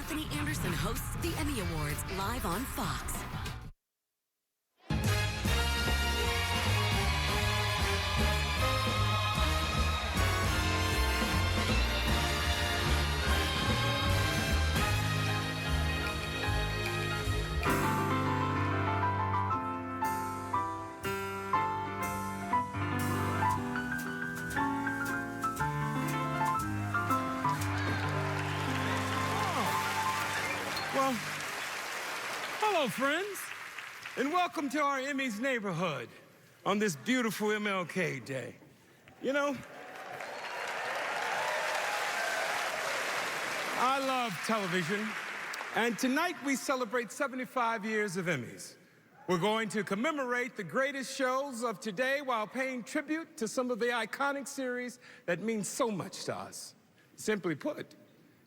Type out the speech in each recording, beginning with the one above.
Anthony Anderson hosts the Emmy Awards live on Fox. Well, hello, friends, and welcome to our Emmys neighborhood on this beautiful MLK Day. You know, I love television, and tonight we celebrate 75 years of Emmys. We're going to commemorate the greatest shows of today while paying tribute to some of the iconic series that mean so much to us. Simply put,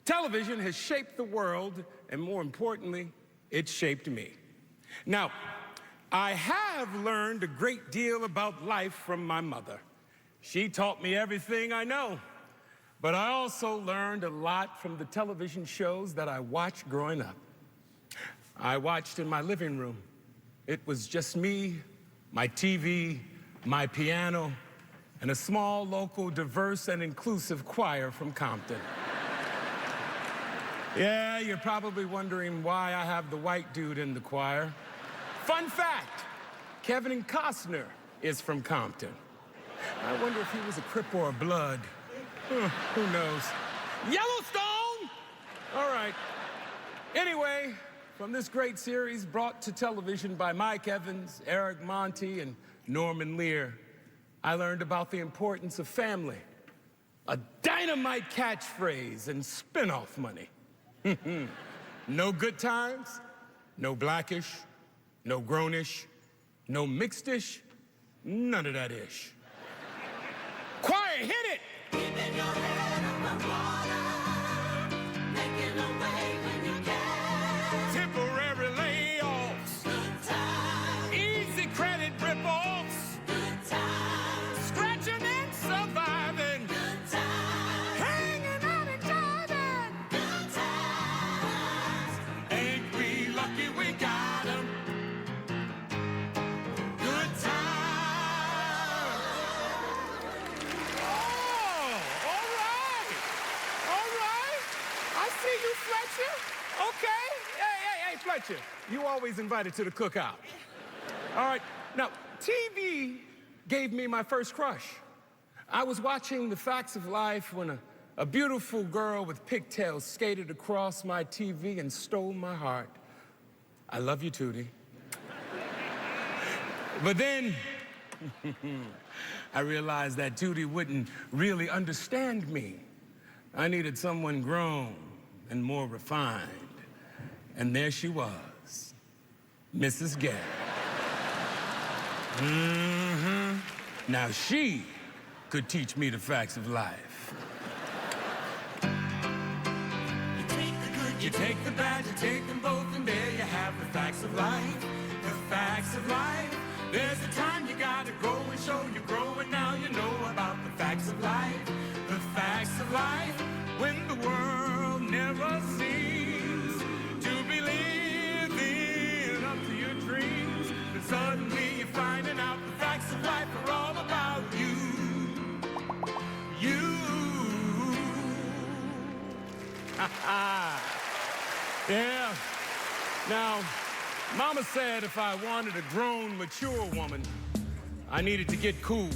television has shaped the world, and more importantly, it shaped me. Now, I have learned a great deal about life from my mother. She taught me everything I know, but I also learned a lot from the television shows that I watched growing up. I watched in my living room. It was just me, my TV, my piano, and a small, local, diverse, and inclusive choir from Compton. Yeah, you're probably wondering why I have the white dude in the choir. Fun fact, Kevin Costner is from Compton. I wonder if he was a Crip or a Blood. Who knows? Yellowstone! All right. Anyway, from this great series brought to television by Mike Evans, Eric Monty, and Norman Lear, I learned about the importance of family, a dynamite catchphrase, and spin-off money. No good times, no Blackish, no Grownish, no mixed-ish, none of that ish. Choir, hit it! Keeping your head above water, making a way when you can. Temporary layoffs, Good times, easy credit rip-offs, good times, scratching and surviving, good times, hanging out and jiving. good times, Ain't we lucky we got 'em? Good times. Oh, all right. All right. I see you, Fletcher. Okay. Hey, Fletcher. You always invited to the cookout. All right. Now, TV gave me my first crush. I was watching The Facts of Life when a beautiful girl with pigtails skated across my TV and stole my heart. I love you, Tootie. But then, I realized that Tootie wouldn't really understand me. I needed someone grown and more refined. And there she was, Mrs. Gay. Now she could teach me the facts of life. you take the good, You take the bad, you take them both, and there you have the facts of life. The facts of life. There's a time you gotta grow and show you're growing. Now you know about the facts of life. The facts of life. When the world never seems to be living up to your dreams, but suddenly you're finding out the facts of life are all about you. You. Yeah. Now, Mama said if I wanted a grown, mature woman, I needed to get cool.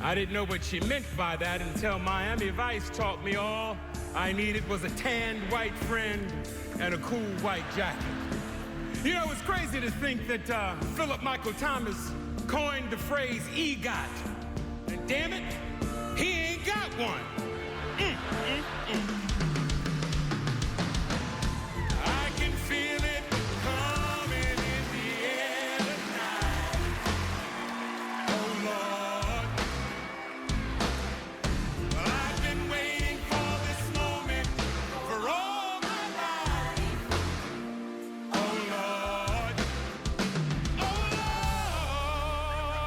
I didn't know what she meant by that until Miami Vice taught me all I needed was a tanned white friend and a cool white jacket. You know, it's crazy to think that Philip Michael Thomas coined the phrase EGOT. And damn it, he ain't got one. I can feel it coming in the air tonight. Oh, Lord. Well, I've been waiting for this moment for all my life. Oh, Lord. Oh,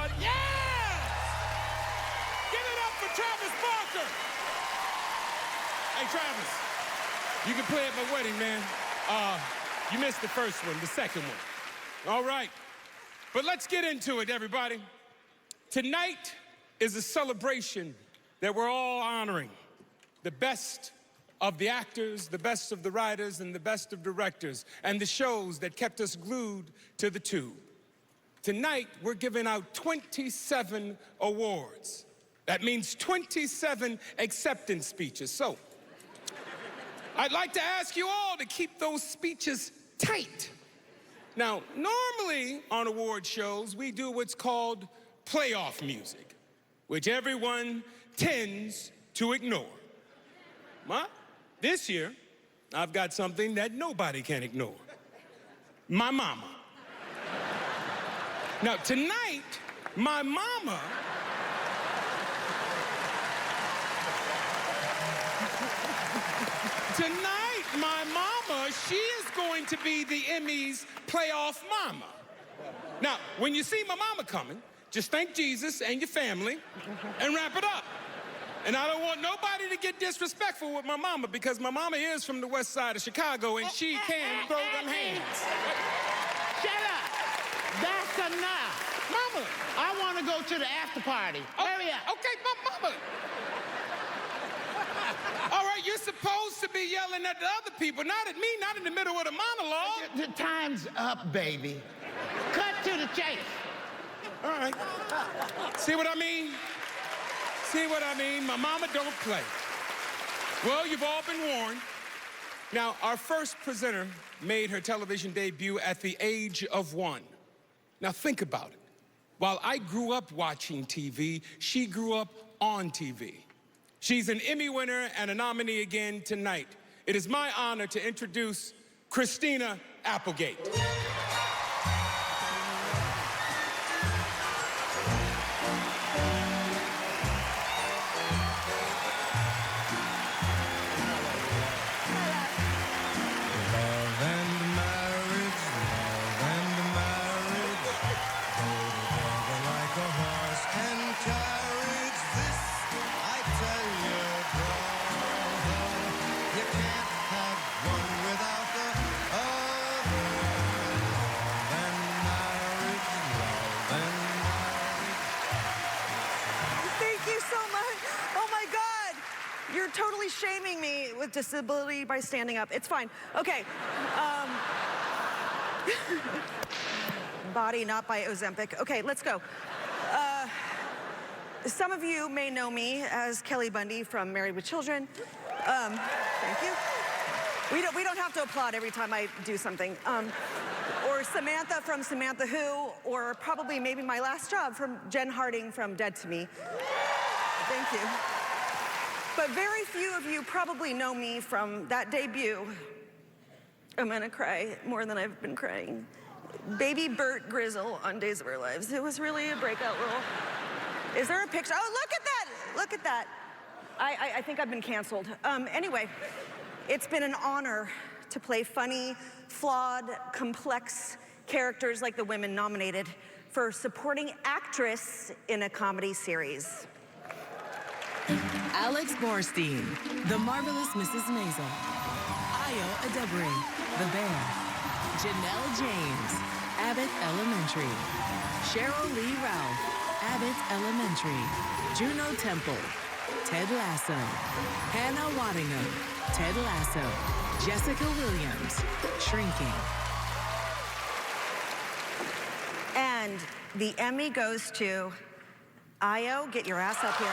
Lord. Yes! Give it up for Travis Barker. You can play at my wedding, man. You missed the first one, the second one. All right. But let's get into it, everybody. Tonight is a celebration that we're all honoring the best of the actors, the best of the writers, and the best of directors, and the shows that kept us glued to the tube. Tonight, we're giving out 27 awards. That means 27 acceptance speeches. So, I'd like to ask you all to keep those speeches tight. Now, normally on award shows, we do what's called playoff music, which everyone tends to ignore. But this year, I've got something that nobody can ignore. My mama. Now, tonight, my mama she is going to be the Emmy's playoff mama. Now, when you see my mama coming, just thank Jesus and your family and wrap it up. And I don't want nobody to get disrespectful with my mama because my mama is from the west side of Chicago and she can throw them hands. Shut up. That's enough. Mama. I want to go to the after party. Hurry up. Okay, mama. All right, you're supposed to be yelling at the other people, not at me, not in the middle of the monologue. The time's up, baby. Cut to the chase. All right. See what I mean? See what I mean? My mama don't play. Well, you've all been warned. Now, our first presenter made her television debut at the age of 1. Now, think about it. While I grew up watching TV, she grew up on TV. She's an Emmy winner and a nominee again tonight. It is my honor to introduce Christina Applegate. You're totally shaming me with disability by standing up. It's fine. Okay. Body, not by Ozempic. Okay, let's go. Some of you may know me as Kelly Bundy from Married with Children. Thank you. We don't have to applaud every time I do something. Or Samantha from Samantha Who, or probably maybe my last job from Jen Harding from Dead to Me. Thank you. But very few of you probably know me from that debut. I'm gonna cry more than I've been crying. Baby Bert Grizzle on Days of Our Lives. It was really a breakout role. Is there a picture? Oh, look at that! Look at that. I think I've been canceled. Anyway, it's been an honor to play funny, flawed, complex characters like the women nominated for supporting actress in a comedy series. Alex Borstein, The Marvelous Mrs. Maisel. Ayo Adebre, The Bear. Janelle James, Abbott Elementary. Cheryl Lee Ralph, Abbott Elementary. Juno Temple, Ted Lasso. Hannah Waddingham, Ted Lasso. Jessica Williams, Shrinking. And the Emmy goes to Ayo. Get your ass up here.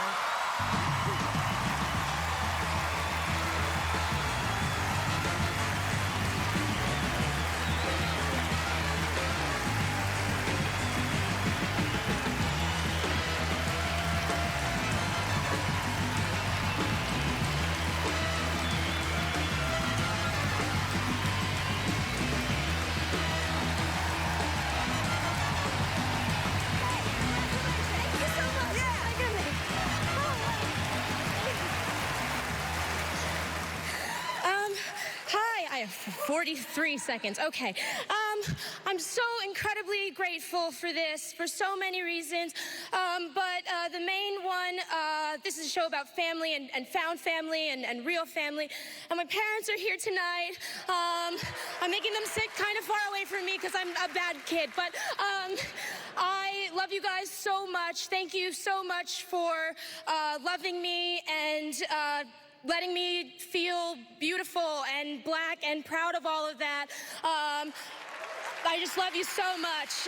Hi, I have 43 seconds. Okay. I'm so incredibly grateful for this for so many reasons, but the main one, this is a show about family and found family and real family, and my parents are here tonight. I'm making them sit kind of far away from me because I'm a bad kid, but I love you guys so much. Thank you so much for loving me and letting me feel beautiful and black and proud of all of that. I just love you so much.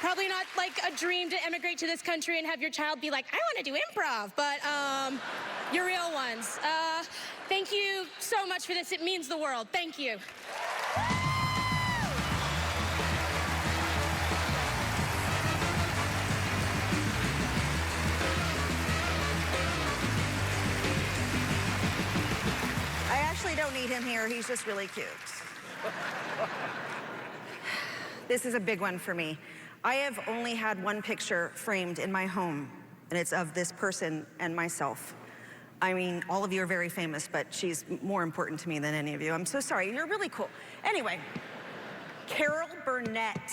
Probably not like a dream to emigrate to this country and have your child be like, I want to do improv, but you're real ones. Thank you so much for this. It means the world. Thank you. I actually don't need him here. He's just really cute. This is a big one for me. I have only had one picture framed in my home, and it's of this person and myself. I mean, all of you are very famous, but she's more important to me than any of you. I'm so sorry. You're really cool. Anyway, Carol Burnett.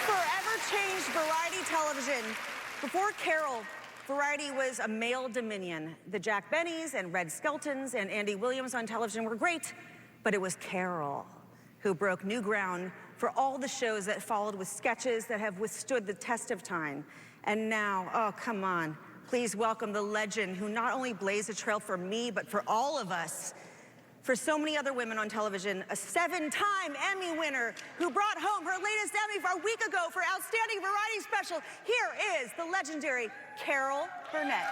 Forever changed variety television. Before Carol, variety was a male dominion. The Jack Bennys and Red Skeltons and Andy Williams on television were great, but it was Carol who broke new ground for all the shows that followed with sketches that have withstood the test of time. And now, oh, come on, please welcome the legend who not only blazed a trail for me, but for all of us, for so many other women on television, a 7-time Emmy winner who brought home her latest Emmy a week ago for Outstanding Variety Special. Here is the legendary Carol Burnett.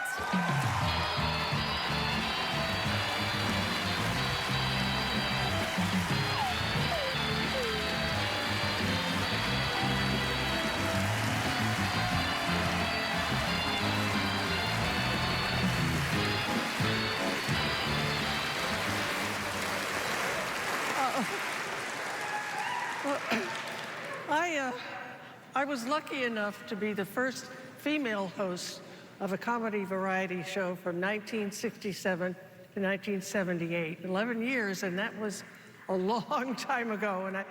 I was lucky enough to be the first female host of a comedy variety show from 1967 to 1978. 11 years, and that was a long time ago. And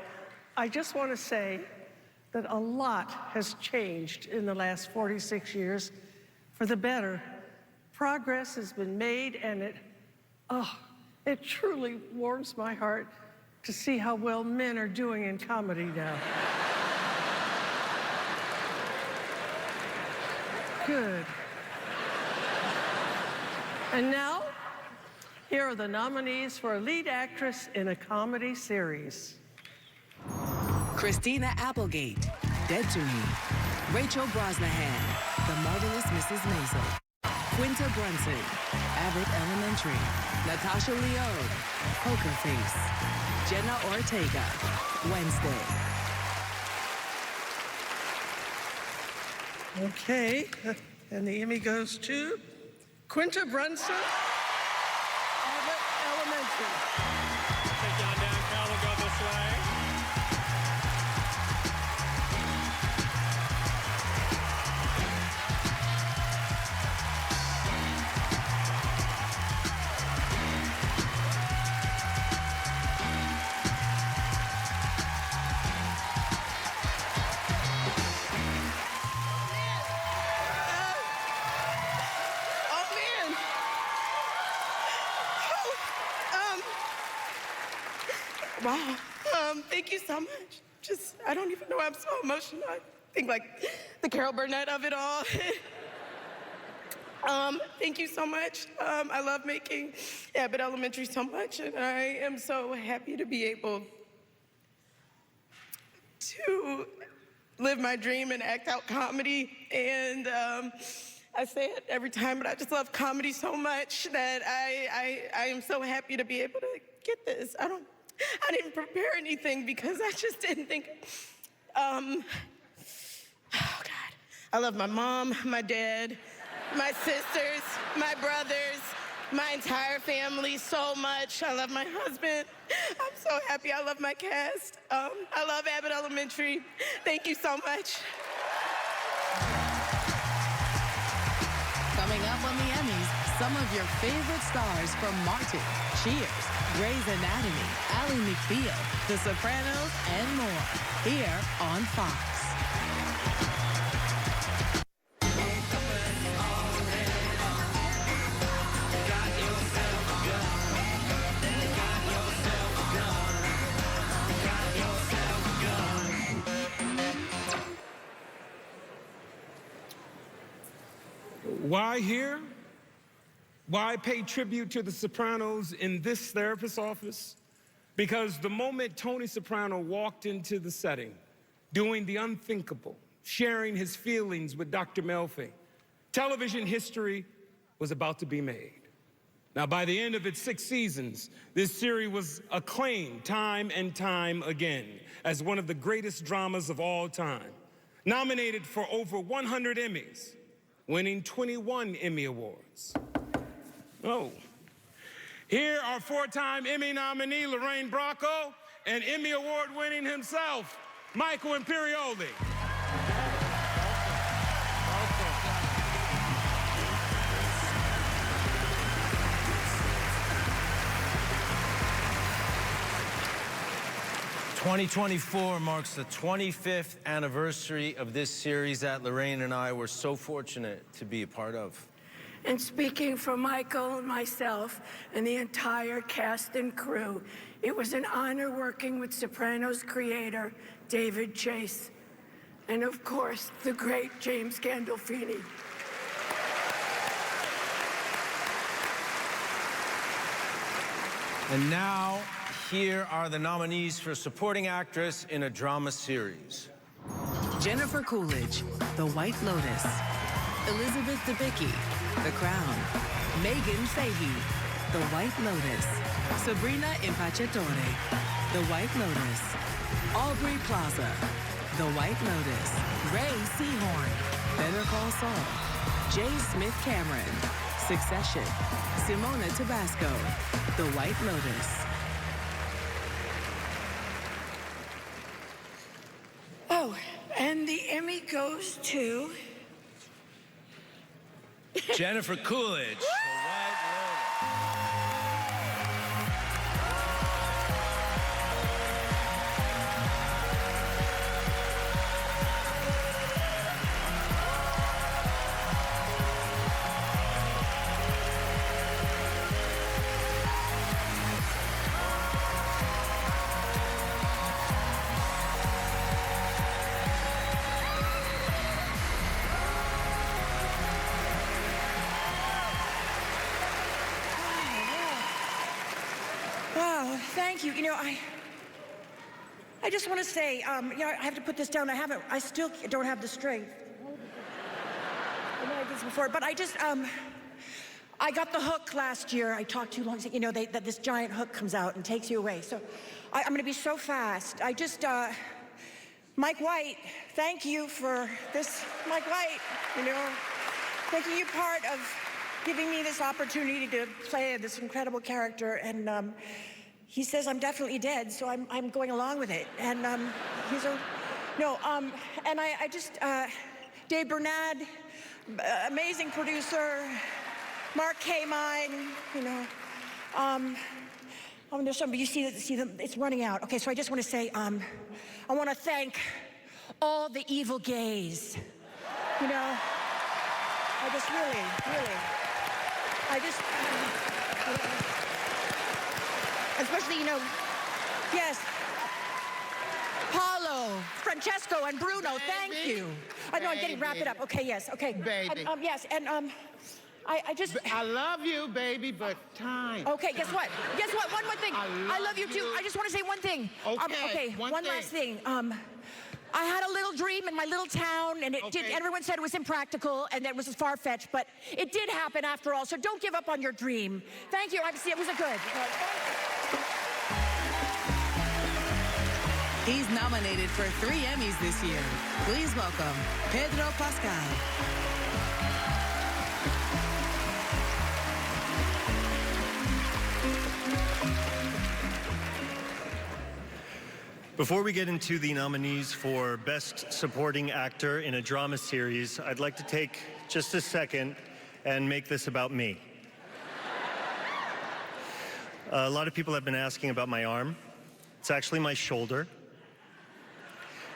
I just want to say that a lot has changed in the last 46 years for the better. Progress has been made, and it truly warms my heart to see how well men are doing in comedy now. Good. And now, here are the nominees for a lead actress in a comedy series. Christina Applegate, Dead to Me. Rachel Brosnahan, The Marvelous Mrs. Maisel. Quinta Brunson, Abbott Elementary. Natasha Leone, Poker Face. Jenna Ortega, Wednesday. Okay, and the Emmy goes to Quinta Brunson, Abbott Elementary. Take John down, Carol will go this way. Wow. Thank you so much. I don't even know why I'm so emotional. I think like the Carol Burnett of it all. Thank you so much. I love making Abbott Elementary so much, and I am so happy to be able to live my dream and act out comedy. And I say it every time, but I just love comedy so much that I am so happy to be able to get this. I didn't prepare anything because I just didn't think, oh God. I love my mom, my dad, my sisters, my brothers, my entire family so much. I love my husband. I'm so happy. I love my cast. I love Abbott Elementary. Thank you so much. Coming up on the Emmys, some of your favorite favorite stars from Martin, Cheers, Grey's Anatomy, Ally McBeal, The Sopranos, and more. Here on Fox. Why here? Why pay tribute to The Sopranos in this therapist's office? Because the moment Tony Soprano walked into the setting, doing the unthinkable, sharing his feelings with Dr. Melfi, television history was about to be made. Now, by the end of its 6 seasons, this series was acclaimed time and time again as one of the greatest dramas of all time, nominated for over 100 Emmys, winning 21 Emmy Awards. Oh. Here are 4-time Emmy nominee Lorraine Bracco and Emmy Award winning himself, Michael Imperioli. 2024 marks the 25th anniversary of this series that Lorraine and I were so fortunate to be a part of. And speaking for Michael and myself and the entire cast and crew, it was an honor working with Sopranos creator David Chase, and of course, the great James Gandolfini. And now, here are the nominees for Supporting Actress in a Drama Series. Jennifer Coolidge, The White Lotus. Elizabeth Debicki, The Crown. Megan Fahey, The White Lotus. Sabrina Impacciatore, The White Lotus. Aubrey Plaza, The White Lotus. Ray Seahorn, Better Call Saul. J. Smith Cameron, Succession. Simona Tabasco, The White Lotus. Oh, and the Emmy goes to Jennifer Coolidge, The White Lotus. Wow, thank you. You know, I just want to say, you know, I have to put this down. I still don't have the strength. I know I did this before, but I got the hook last year. I talked too long. You know, that this giant hook comes out and takes you away. So I'm going to be so fast. Mike White, thank you for this. Mike White, you know, making you part of giving me this opportunity to play this incredible character. And he says I'm definitely dead, so I'm going along with it. And Dave Bernard, amazing producer, Mark Kamine, you know. There's somebody, you see them, it's running out. Okay, so I just want to say, I want to thank all the evil gays. You know, I just really, especially, you know, yes, Paulo, Francesco, and Bruno, thank you. I know I'm getting wrap it up. Okay, yes, okay. Baby. Yes, and I love you, baby, but time. Okay, guess what? Guess what? One more thing. I love you too. I just want to say one thing. Okay, one last thing. I had a little dream in my little town, and everyone said it was impractical and that it was far-fetched, but it did happen after all, so don't give up on your dream. Thank you. It was a good. He's nominated for 3 Emmys this year. Please welcome Pedro Pascal. Before we get into the nominees for Best Supporting Actor in a Drama Series, I'd like to take just a second and make this about me. A lot of people have been asking about my arm. It's actually my shoulder.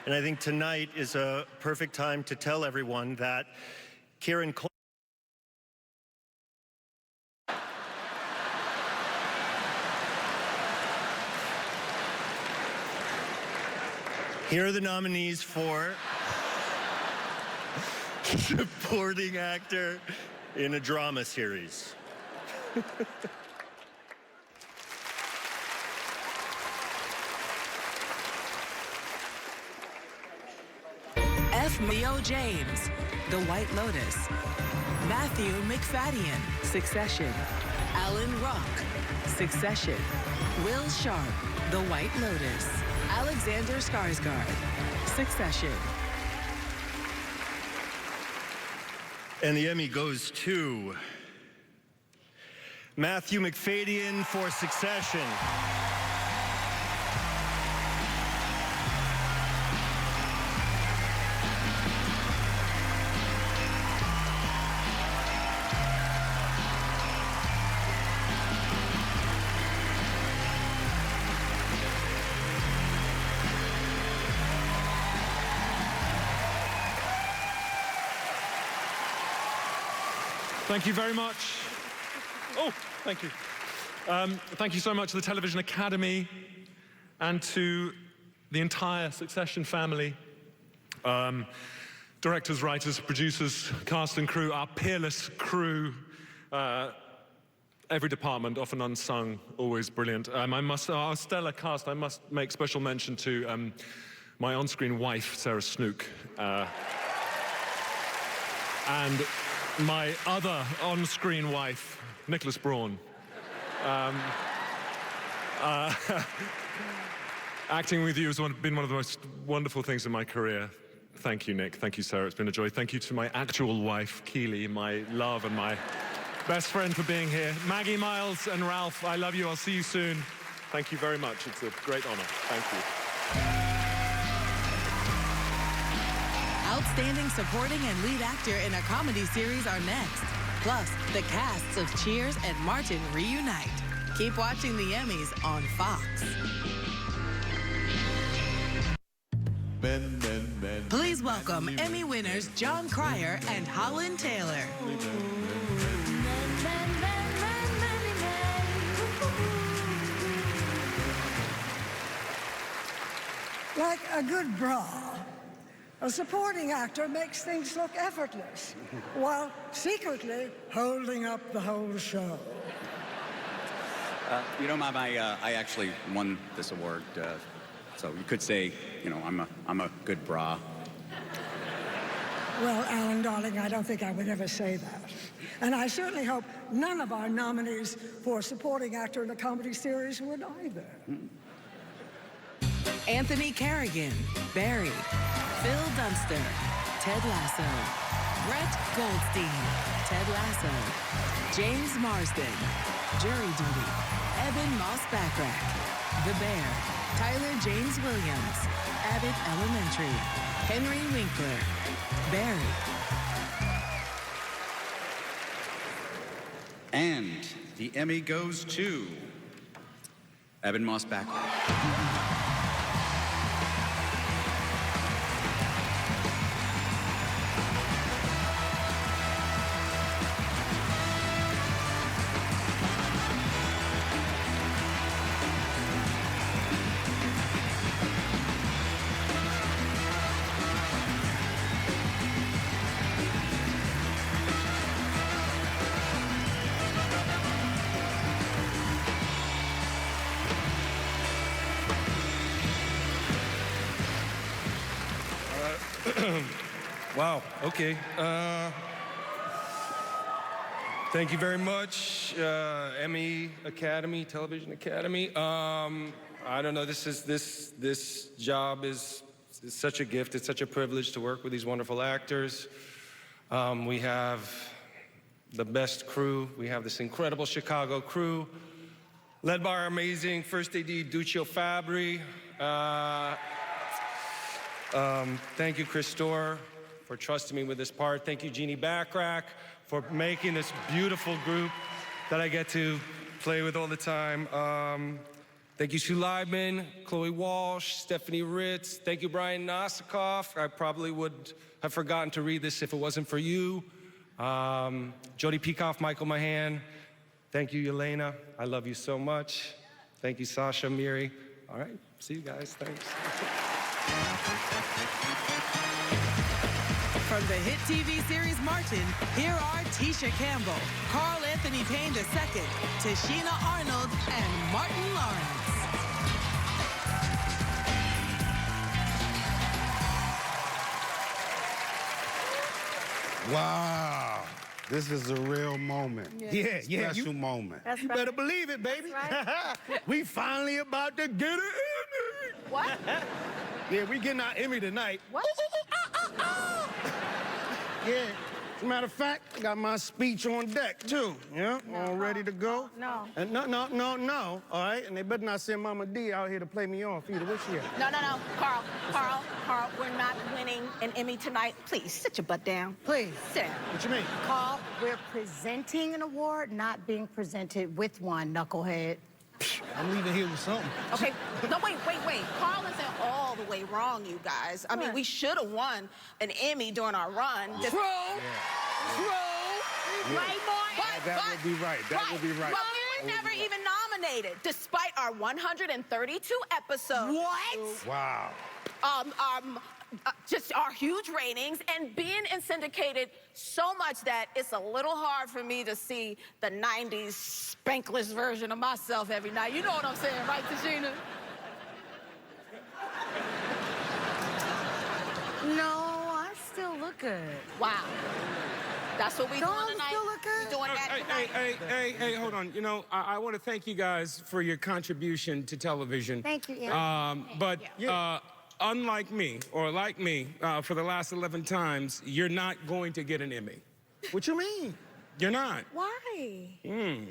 And I think tonight is a perfect time to tell everyone that Kieran Cole. Here are the nominees for supporting actor in a drama series. F. Leo James, The White Lotus. Matthew McFadden, Succession. Alan Rock, Succession. Will Sharp, The White Lotus. Alexander Skarsgård, Succession. And the Emmy goes to Matthew McFadden for Succession. Thank you very much. Oh, thank you. Thank you so much to the Television Academy and to the entire Succession family. Directors, writers, producers, cast and crew, our peerless crew. Every department, often unsung, always brilliant. Our stellar cast, I must make special mention to my on-screen wife, Sarah Snook. And my other on-screen wife, Nicholas Braun. Acting with you has been one of the most wonderful things in my career. Thank you, Nick. Thank you, Sarah. It's been a joy. Thank you to my actual wife, Keely, my love and my best friend, for being here. Maggie, Miles, and Ralph, I love you. I'll see you soon. Thank you very much. It's a great honor. Thank you. Outstanding supporting and lead actor in a comedy series are next. Plus, the casts of Cheers and Martin reunite. Keep watching the Emmys on Fox. Please welcome Emmy winners John Cryer and Holland Taylor. Like a good bra, a supporting actor makes things look effortless, while secretly holding up the whole show. You know, Mom, I actually won this award, so you could say, you know, I'm a good bra. Well, Alan, darling, I don't think I would ever say that. And I certainly hope none of our nominees for supporting actor in a comedy series would either. Anthony Carrigan, Barry. Phil Dunster, Ted Lasso. Brett Goldstein, Ted Lasso. James Marsden, Jury Duty. Eben Moss-Backrack, The Bear. Tyler James Williams, Abbott Elementary. Henry Winkler, Barry. And the Emmy goes to Eben Moss-Backrack. Wow, okay. Thank you very much, Emmy Academy, Television Academy. I don't know, this job is such a gift. It's such a privilege to work with these wonderful actors. We have the best crew. We have this incredible Chicago crew, led by our amazing first AD, Duccio Fabri. Thank you, Chris Storr, for trusting me with this part. Thank you, Jeannie Backrack, for making this beautiful group that I get to play with all the time. Thank you, Sue Liebman, Chloe Walsh, Stephanie Ritz. Thank you, Brian Nosikoff. I probably would have forgotten to read this if it wasn't for you. Jody Peacock, Michael Mahan. Thank you, Yelena. I love you so much. Thank you, Sasha, Miri. All right, see you guys. Thanks. From the hit TV series Martin, here are Tisha Campbell, Carl Anthony Payne II, Tashina Arnold, and Martin Lawrence. Wow. This is a real moment. Yeah, yeah. Special moment. You better believe it, baby. We finally about to get an Emmy. What? Yeah, we getting our Emmy tonight. What? Yeah. As a matter of fact, I got my speech on deck, too. Yeah, all ready to go. No. And no. All right? And they better not send Mama D out here to play me off either. What's here? No. Carl, we're not winning an Emmy tonight. Please, sit your butt down. Please. Sit down. What you mean? Carl, we're presenting an award, not being presented with one, knucklehead. I'm leaving here with something. Okay, no, wait. Carl isn't all the way wrong, you guys. I mean, we should have won an Emmy during our run. True. Right, Martin? That would be right. That would be right. But we were never even nominated, despite our 132 episodes. What? Wow. Just our huge ratings and being in syndicated so much that it's a little hard for me to see the 90s spankless version of myself every night. You know what I'm saying, right, Tashina? No, I still look good. Wow. That's what we doing Don't tonight. still look good? We doing that tonight. Hey, hold on. You know, I want to thank you guys for your contribution to television. Thank you, Ian. Unlike me, or like me, for the last 11 times, you're not going to get an Emmy. What you mean? You're not. Why? That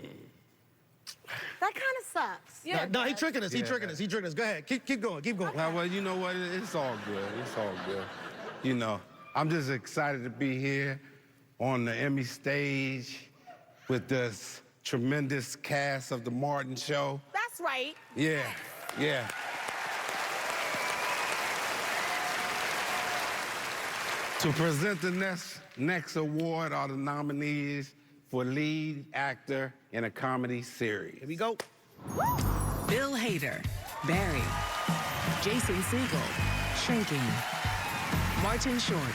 kind of sucks. Yeah, no, he tricking us. He tricking us. Go ahead. Keep going. Well, you know what? It's all good. It's all good. You know, I'm just excited to be here on the Emmy stage with this tremendous cast of The Martin Show. That's right. Yeah. To present the next award are the nominees for lead actor in a comedy series. Here we go. Bill Hader, Barry. Jason Segel, Shrinking. Martin Short,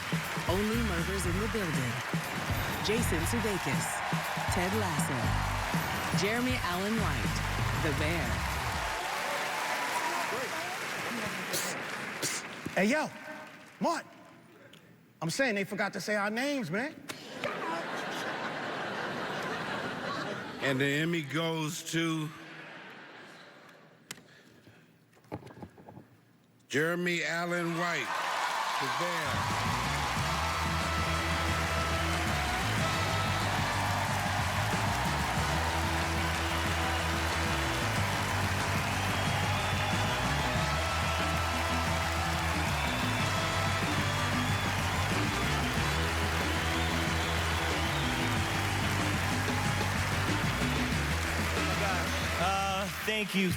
Only Murders in the Building. Jason Sudeikis, Ted Lasso. Jeremy Allen White, The Bear. Hey, yo, Martin. I'm saying they forgot to say our names, man. And the Emmy goes to Jeremy Allen White, The Bear.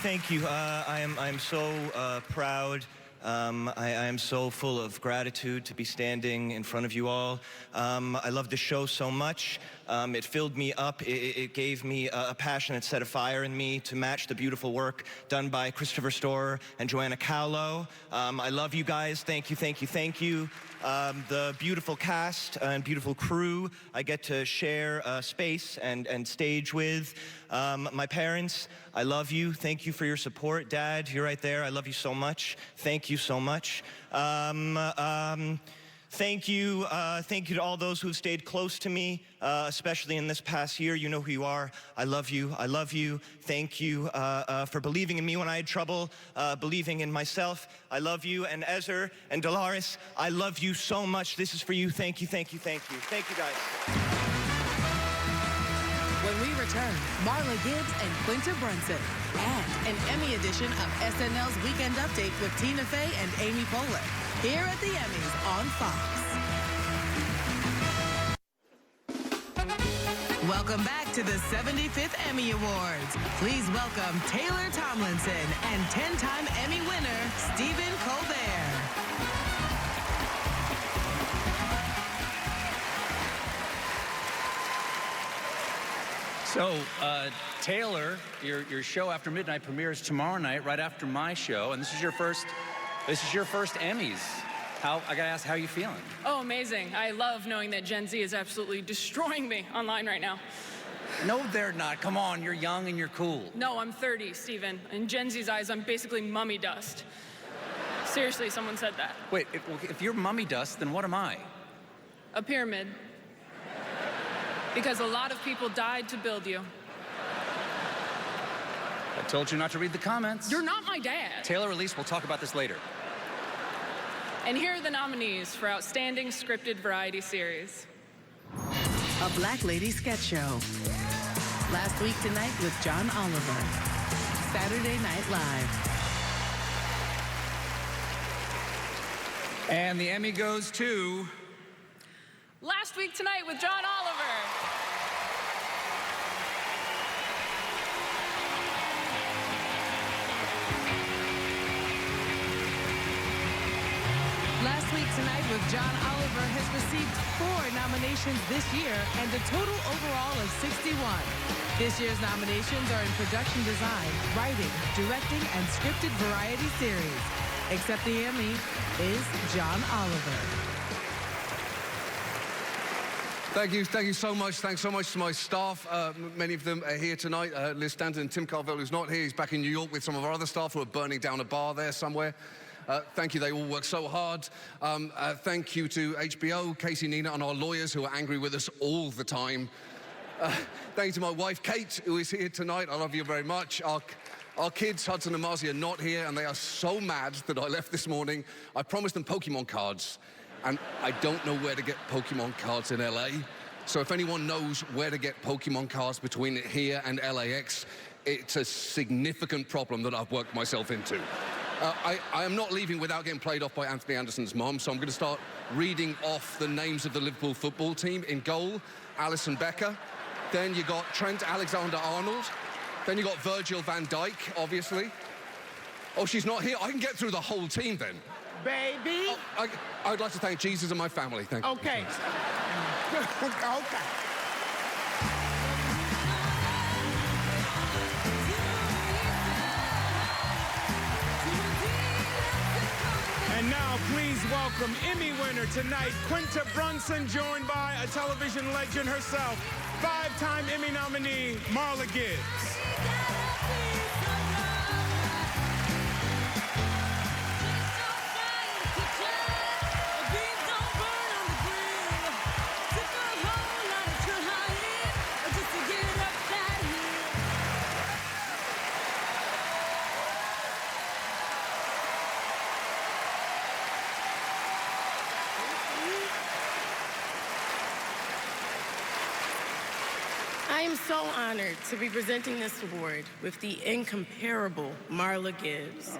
Thank you. I'm so proud. I am so full of gratitude to be standing in front of you all. I love the show so much. It filled me up. It gave me a passion. It set a fire in me to match the beautiful work done by Christopher Storer and Joanna Cowlow. I love you guys. Thank you. The beautiful cast and beautiful crew I get to share space and stage with. My parents, I love you. Thank you for your support. Dad, you're right there. I love you so much. Thank you so much. Thank you to all those who've stayed close to me, especially in this past year. You know who you are. I love you. Thank you for believing in me when I had trouble believing in myself. I love you. And Ezer and Dolores, I love you so much. This is for you. Thank you. Thank you, guys. When we return, Marla Gibbs and Quinta Brunson. And an Emmy edition of SNL's Weekend Update with Tina Fey and Amy Poehler. Here at the Emmys on Fox. Welcome Welcome back to the 75th Emmy Awards. Please welcome Taylor Tomlinson and 10-time Emmy winner, Stephen Colbert. So, Taylor, your show After Midnight premieres tomorrow night, right after my show, and this is your first Emmys. I gotta ask, how are you feeling? Oh, amazing. I love knowing that Gen Z is absolutely destroying me online right now. No, they're not. Come on, you're young and you're cool. No, I'm 30, Stephen. In Gen Z's eyes, I'm basically mummy dust. Seriously, someone said that. Wait, if you're mummy dust, then what am I? A pyramid. Because a lot of people died to build you. I told you not to read the comments. You're not my dad. Taylor, Elise, we'll talk about this later. And here are the nominees for Outstanding Scripted Variety Series. A Black Lady Sketch Show. Last Week Tonight with John Oliver. Saturday Night Live. And the Emmy goes to... Last Week Tonight with John Oliver. Last Week Tonight with John Oliver has received 4 nominations this year and a total overall of 61. This year's nominations are in production design, writing, directing, and scripted variety series. Except the Emmy is John Oliver. Thank you so much. Thanks so much to my staff. Many of them are here tonight. Liz Stanton and Tim Carville, who's not here. He's back in New York with some of our other staff who are burning down a bar there somewhere. Thank you. They all work so hard. Thank you to HBO, Casey, Nina, and our lawyers who are angry with us all the time. Thank you to my wife, Kate, who is here tonight. I love you very much. Our kids, Hudson and Marcy, are not here, and they are so mad that I left this morning. I promised them Pokemon cards. And I don't know where to get Pokemon cards in LA. So if anyone knows where to get Pokemon cards between here and LAX, it's a significant problem that I've worked myself into. I am not leaving without getting played off by Anthony Anderson's mom, so I'm going to start reading off the names of the Liverpool football team. In goal, Alisson Becker. Then you got Trent Alexander-Arnold. Then you got Virgil van Dijk, obviously. Oh, she's not here. I can get through the whole team then. Baby. Oh, I would like to thank Jesus and my family. Thank you. Okay. Okay. And now, please welcome Emmy winner tonight, Quinta Brunson, joined by a television legend herself, 5-time Emmy nominee, Marla Gibbs. I am so honored to be presenting this award with the incomparable Marla Gibbs.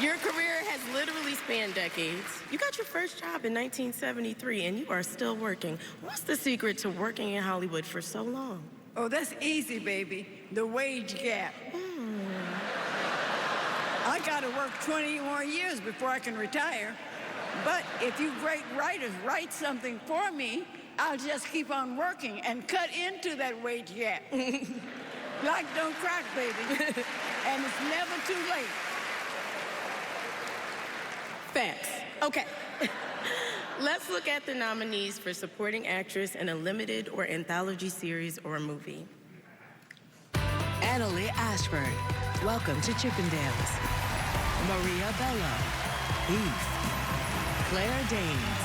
Your career has literally spanned decades. You got your first job in 1973, and you are still working. What's the secret to working in Hollywood for so long? Oh, that's easy, baby. The wage gap. I gotta work 20 more years before I can retire. But if you great writers write something for me, I'll just keep on working and cut into that wage gap. Black don't crack, baby. And it's never too late. Facts. Okay. Let's look at the nominees for supporting actress in a limited or anthology series or a movie. Annalie Ashford, welcome to Chippendales. Maria Bello, Beef. Claire Danes,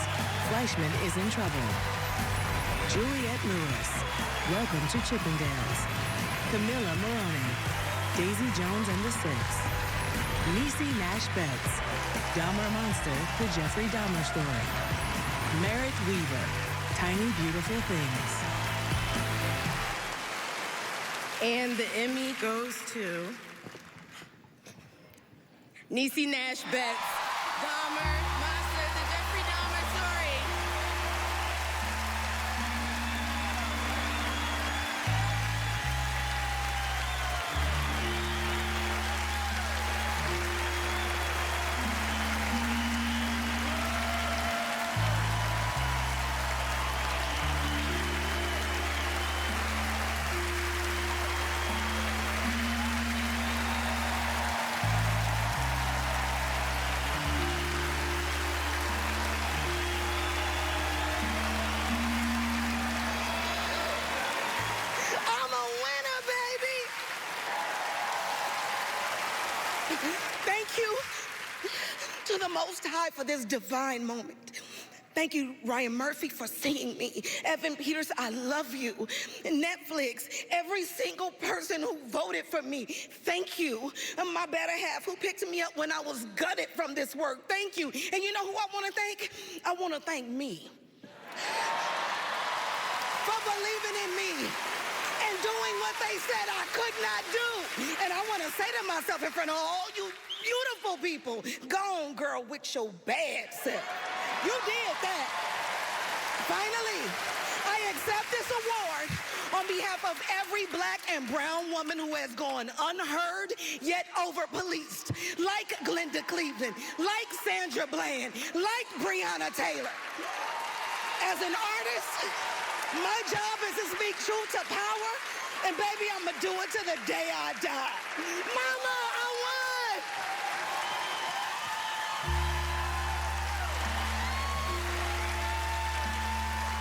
Fleischman is in Trouble. Juliette Lewis, welcome to Chippendales. Camilla Moroni, Daisy Jones and the Six. Niecy Nash Betts, Dahmer Monster, The Jeffrey Dahmer Story. Merritt Weaver, Tiny Beautiful Things. And the Emmy goes to Niecy Nash Betts, Dahmer Monster, The Jeffrey Dahmer Story. Thank you to the Most High for this divine moment. Thank you, Ryan Murphy, for seeing me. Evan Peters, I love you. Netflix, every single person who voted for me, thank you. And my better half who picked me up when I was gutted from this work, thank you. And you know who I want to thank? I want to thank me for believing in me and doing what they said I could not do. And I want to say to myself in front of all you beautiful people, go on, girl, with your bad self. You did that. Finally, I accept this award on behalf of every black and brown woman who has gone unheard yet over-policed, like Glenda Cleveland, like Sandra Bland, like Breonna Taylor. As an artist, my job is to speak truth to power, and baby, I'ma do it to the day I die. Mama, I won!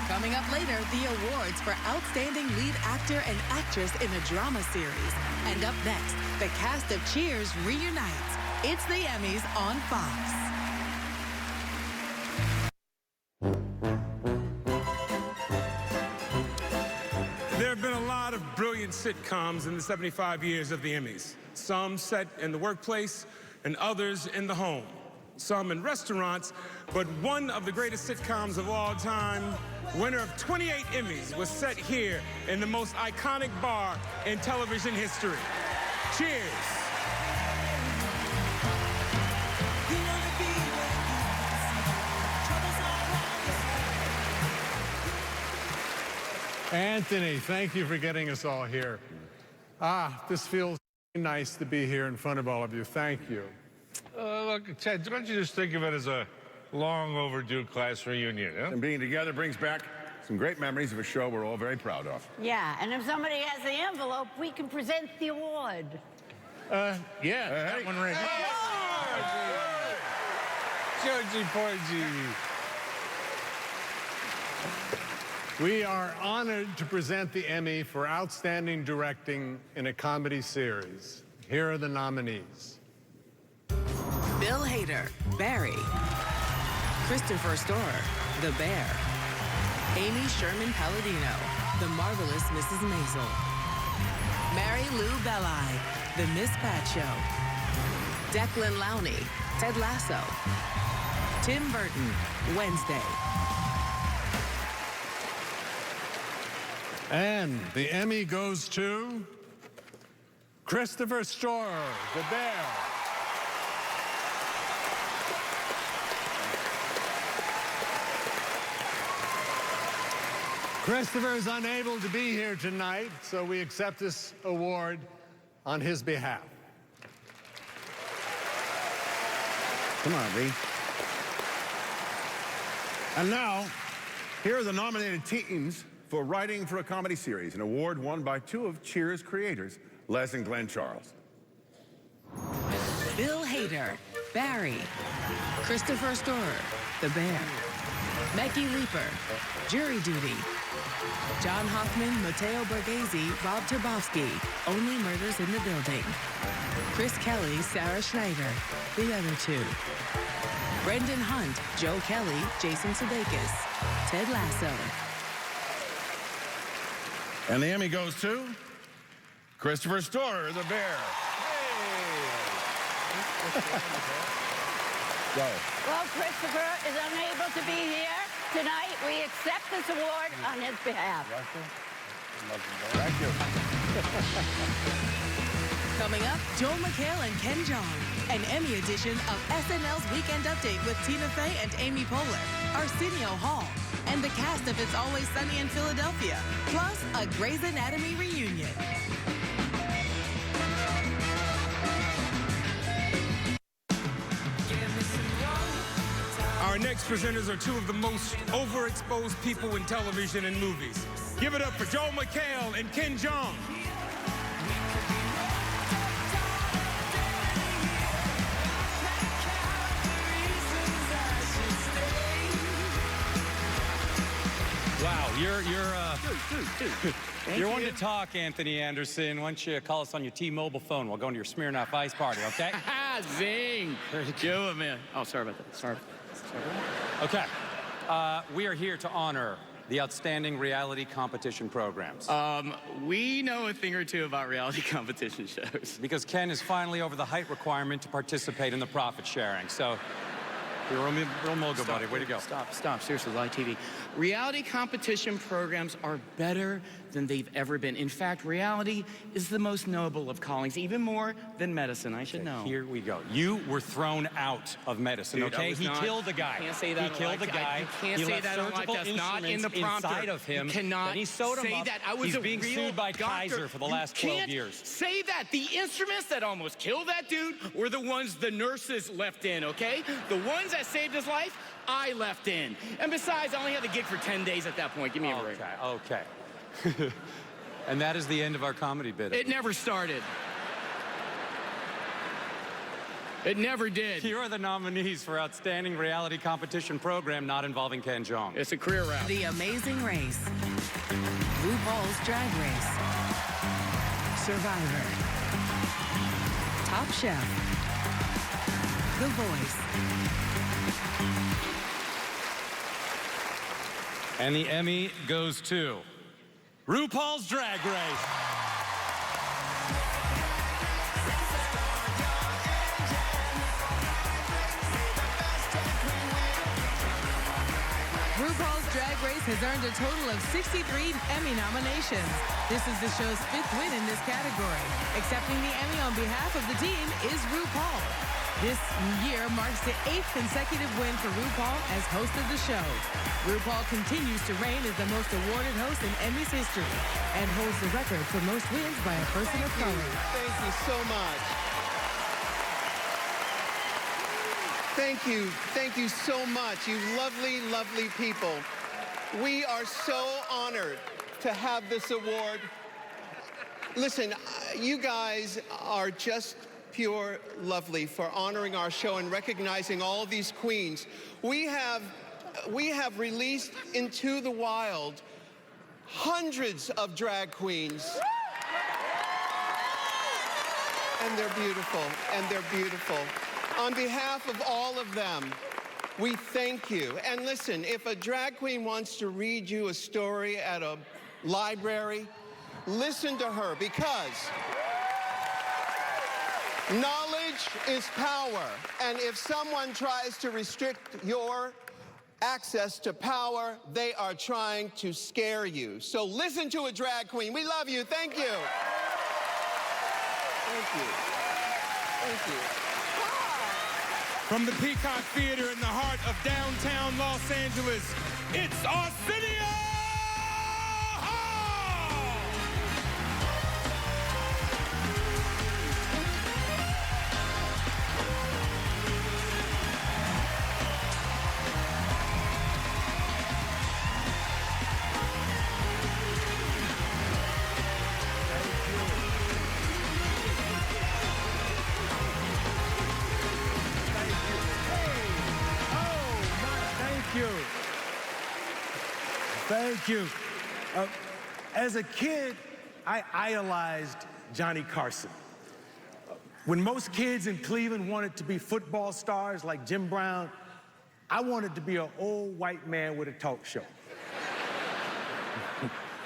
Coming up later, the awards for Outstanding Lead Actor and Actress in a Drama Series. And up next, the cast of Cheers reunites. It's the Emmys on Fox. There have been a lot of brilliant sitcoms in the 75 years of the Emmys. Some set in the workplace and others in the home. Some in restaurants, but one of the greatest sitcoms of all time, winner of 28 Emmys, was set here in the most iconic bar in television history. Cheers. Anthony, thank you for getting us all here. This feels nice to be here in front of all of you. Thank you. Look, Ted, why don't you just think of it as a long overdue class reunion, huh? And being together brings back some great memories of a show we're all very proud of. Yeah, and if somebody has the envelope, we can present the award. Yeah, that one right here. Georgie Porgy. We are honored to present the Emmy for Outstanding Directing in a Comedy Series. Here are the nominees. Bill Hader, Barry. Christopher Storer, The Bear. Amy Sherman Palladino, The Marvelous Mrs. Maisel. Mary Lou Belli, The Miss Pat Show. Declan Lowney, Ted Lasso. Tim Burton, Wednesday. And the Emmy goes to Christopher Storer, The Bear. Christopher is unable to be here tonight, so we accept this award on his behalf. Come on, Lee. And now, here are the nominated teams for Writing for a Comedy Series, an award won by two of Cheers' creators, Les and Glenn Charles. Bill Hader, Barry. Christopher Storer, The Bear. Becky Leeper, Jury Duty. John Hoffman, Matteo Borghese, Rob Turbowski, Only Murders in the Building. Chris Kelly, Sarah Schneider, The Other Two. Brendan Hunt, Joe Kelly, Jason Sudeikis, Ted Lasso. And the Emmy goes to Christopher Storer, The Bear. Go. Well, Christopher is unable to be here tonight. We accept this award on his behalf. Thank you. Coming up, Joel McHale and Ken Jeong. An Emmy edition of SNL's Weekend Update with Tina Fey and Amy Poehler, Arsenio Hall, and the cast of It's Always Sunny in Philadelphia, plus a Grey's Anatomy reunion. Our next presenters are two of the most overexposed people in television and movies. Give it up for Joel McHale and Ken Jeong. Wow, you're one to talk, Anthony Anderson. Why don't you call us on your T-Mobile phone while going to your Smirnoff Ice party, okay? Zing. Do it, man. Oh, sorry about that. Sorry. Okay. We are here to honor the outstanding reality competition programs. We know a thing or two about reality competition shows. Because Ken is finally over the height requirement to participate in the profit sharing. So, you're a real mogul, buddy. Way to go. Stop. Seriously, live TV. Reality competition programs are better than they've ever been. In fact, reality is the most noble of callings, even more than medicine. I should know. Here we go. You were thrown out of medicine, Dude, okay? He killed a guy. You can't say that. He killed a guy. You can't He say left that on live. surgical That's not in the prompter. inside of him. You cannot Then he sewed him say up. that. I was He's a being real sued by doctor. Kaiser for the last 12 years. Say that. The instruments that almost killed that dude were the ones the nurses left in, okay? The ones that saved his life, I left in. And besides, I only had the gig for 10 days at that point. Give me a break. Okay. And that is the end of our comedy bit. It never started. It never did. Here are the nominees for Outstanding Reality Competition Program not involving Ken Jeong. It's a career route. The Amazing Race. RuPaul's Drag Race. Survivor. Top Chef. The Voice. And the Emmy goes to RuPaul's Drag Race. RuPaul's Drag Race has earned a total of 63 Emmy nominations. This is the show's 5th win in this category. Accepting the Emmy on behalf of the team is RuPaul. This year marks the 8th consecutive win for RuPaul as host of the show. RuPaul continues to reign as the most awarded host in Emmy's history and holds the record for most wins by a person of color. Thank you so much. Thank you so much, you lovely, lovely people. We are so honored to have this award. Listen, you guys are just pure lovely for honoring our show and recognizing all of these queens. We have released into the wild hundreds of drag queens. And they're beautiful, and they're beautiful. On behalf of all of them, we thank you. And listen, if a drag queen wants to read you a story at a library, listen to her, because knowledge is power. And if someone tries to restrict your access to power, they are trying to scare you. So listen to a drag queen. We love you. Thank you. Thank you. Thank you. From the Peacock Theater in the heart of downtown Los Angeles, it's Arsenio Hall! Thank you. As a kid, I idolized Johnny Carson. When most kids in Cleveland wanted to be football stars like Jim Brown, I wanted to be an old white man with a talk show.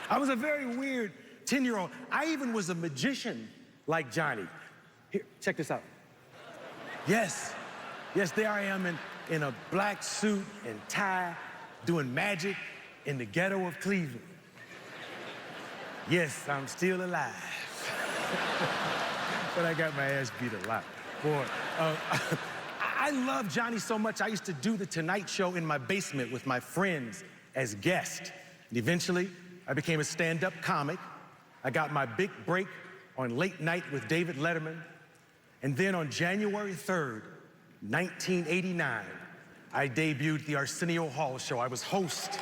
I was a very weird 10-year-old. I even was a magician like Johnny. Here, check this out. Yes, there I am in a black suit and tie doing magic in the ghetto of Cleveland. Yes, I'm still alive. But I got my ass beat a lot. Boy, I love Johnny so much, I used to do the Tonight Show in my basement with my friends as guests. And eventually, I became a stand-up comic. I got my big break on Late Night with David Letterman. And then on January 3rd, 1989, I debuted the Arsenio Hall Show. I was host.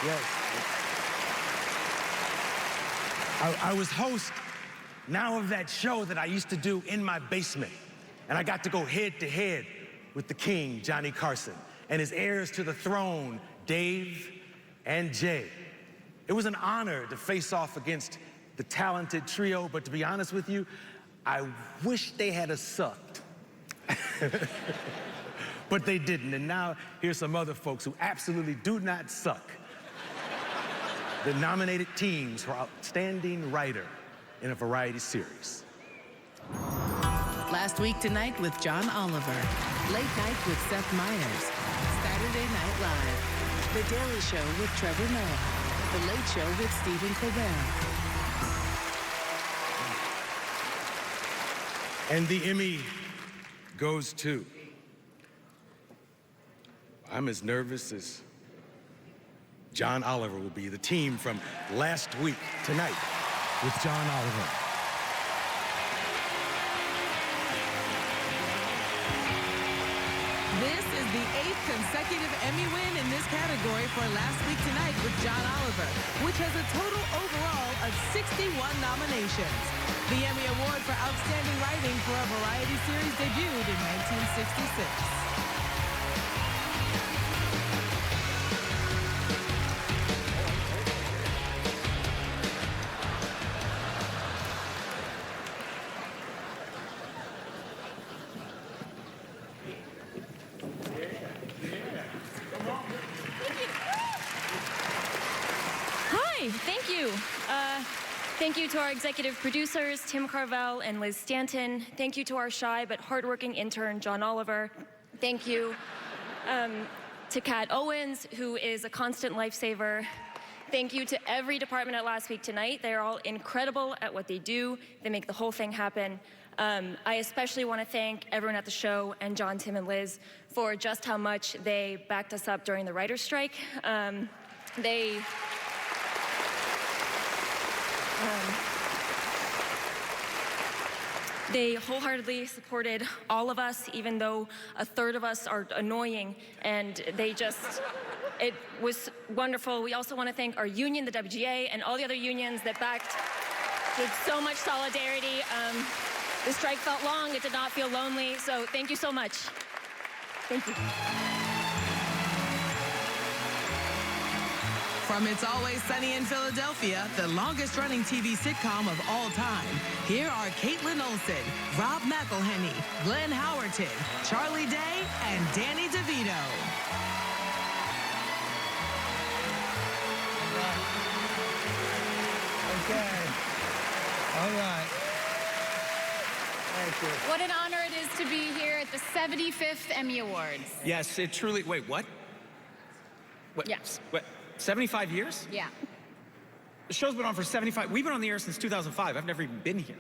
Yes. I was host now of that show that I used to do in my basement. And I got to go head to head with the king, Johnny Carson, and his heirs to the throne, Dave and Jay. It was an honor to face off against the talented trio, but to be honest with you, I wish they had a sucked. But they didn't, and now here's some other folks who absolutely do not suck. The nominated teams for Outstanding Writer in a Variety Series. Last Week Tonight with John Oliver. Late Night with Seth Meyers. Saturday Night Live. The Daily Show with Trevor Noah. The Late Show with Stephen Colbert. And the Emmy goes to... I'm as nervous as John Oliver will be, the team from Last Week Tonight with John Oliver. This is the 8th consecutive Emmy win in this category for Last Week Tonight with John Oliver, which has a total overall of 61 nominations. The Emmy Award for Outstanding Writing for a Variety Series debuted in 1966. Thank you. Thank you to our executive producers, Tim Carvel and Liz Stanton. Thank you to our shy but hardworking intern, John Oliver. Thank you to Kat Owens, who is a constant lifesaver. Thank you to every department at Last Week Tonight. They're all incredible at what they do. They make the whole thing happen. I especially want to thank everyone at the show and John, Tim, and Liz for just how much they backed us up during the writer's strike. They wholeheartedly supported all of us, even though a third of us are annoying, and it was wonderful. We also want to thank our union, the WGA, and all the other unions that backed with so much solidarity. The strike felt long, it did not feel lonely, so thank you so much. Thank you. From It's Always Sunny in Philadelphia, the longest-running TV sitcom of all time, here are Caitlin Olsen, Rob McElhenney, Glenn Howerton, Charlie Day, and Danny DeVito. Okay. All right. Thank you. What an honor it is to be here at the 75th Emmy Awards. Yes, it truly... Wait, what? Yes. What? 75 years? Yeah. The show's been on for 75... We've been on the air since 2005. I've never even been here.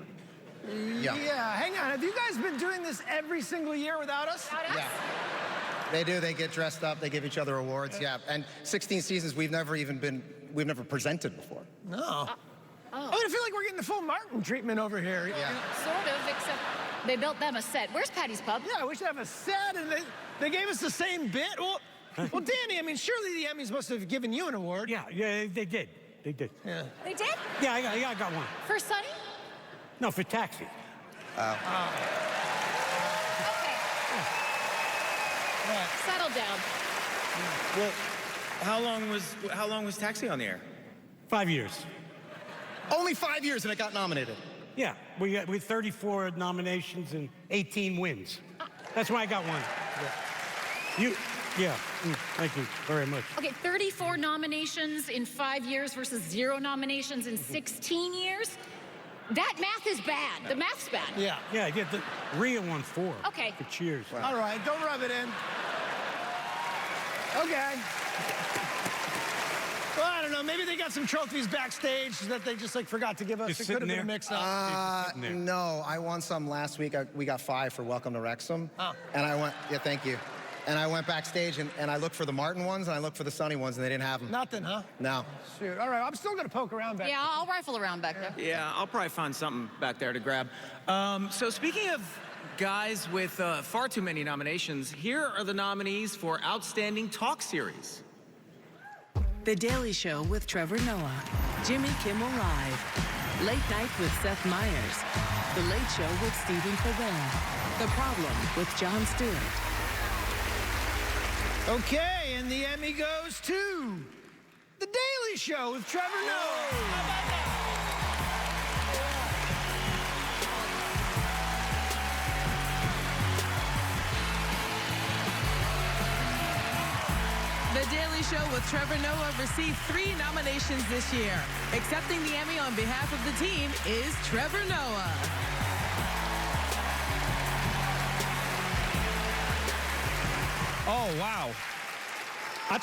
Yeah, hang on. Have you guys been doing this every single year without us? Without us? Yeah. They do. They get dressed up. They give each other awards. Yeah. And 16 seasons, we've never presented before. No. I feel like we're getting the full Martin treatment over here. Yeah. Sort of, except they built them a set. Where's Patty's Pub? Yeah, we should have a set, and they gave us the same bit. Well, Danny, I mean, surely the Emmys must have given you an award. Yeah, they did. They did. Yeah. They did? Yeah, I got one. For Sonny? No, for Taxi. Okay. Settle down. Well, how long was Taxi on the air? 5 years. Only 5 years, and it got nominated. Yeah, we had 34 nominations and 18 wins. That's why I got one. Thank you very much. Okay, 34 nominations in 5 years versus 0 nominations in 16 years? That math is bad. The math's bad. Yeah, the Rhea won 4. Okay. For Cheers. All right, don't rub it in. Okay. Well, I don't know. Maybe they got some trophies backstage that they just forgot to give us. Just It could have sitting been a there? Uh, there. no, I won some last week. We got 5 for Welcome to Wrexham. Oh. And I went, thank you. And I went backstage and I looked for the Martin ones and I looked for the Sonny ones and they didn't have them. Nothing, huh? No. Shoot. All right, I'm still going to poke around back Yeah, I'll rifle around back there. Yeah, I'll probably find something back there to grab. So speaking of guys with far too many nominations, here are the nominees for Outstanding Talk Series. The Daily Show with Trevor Noah. Jimmy Kimmel Live. Late Night with Seth Meyers. The Late Show with Stephen Colbert. The Problem with Jon Stewart. Okay, and the Emmy goes to The Daily Show with Trevor Noah. Daily Show with Trevor Noah received 3 nominations this year. Accepting the Emmy on behalf of the team is Trevor Noah. Oh, wow. I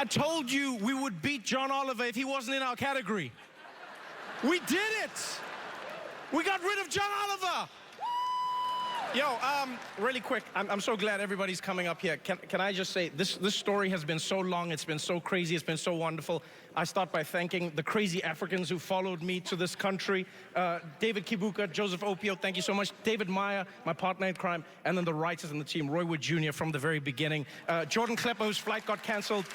told you we would beat John Oliver if he wasn't in our category. We did it. We got rid of John Oliver. Yo, really quick, I'm so glad everybody's coming up here. Can I just say, this story has been so long, it's been so crazy, it's been so wonderful. I start by thanking the crazy Africans who followed me to this country. David Kibuka, Joseph Opio, thank you so much. David Meyer, my partner in crime, and then the writers and the team, Roy Wood Jr. from the very beginning. Jordan Klepper, whose flight got canceled.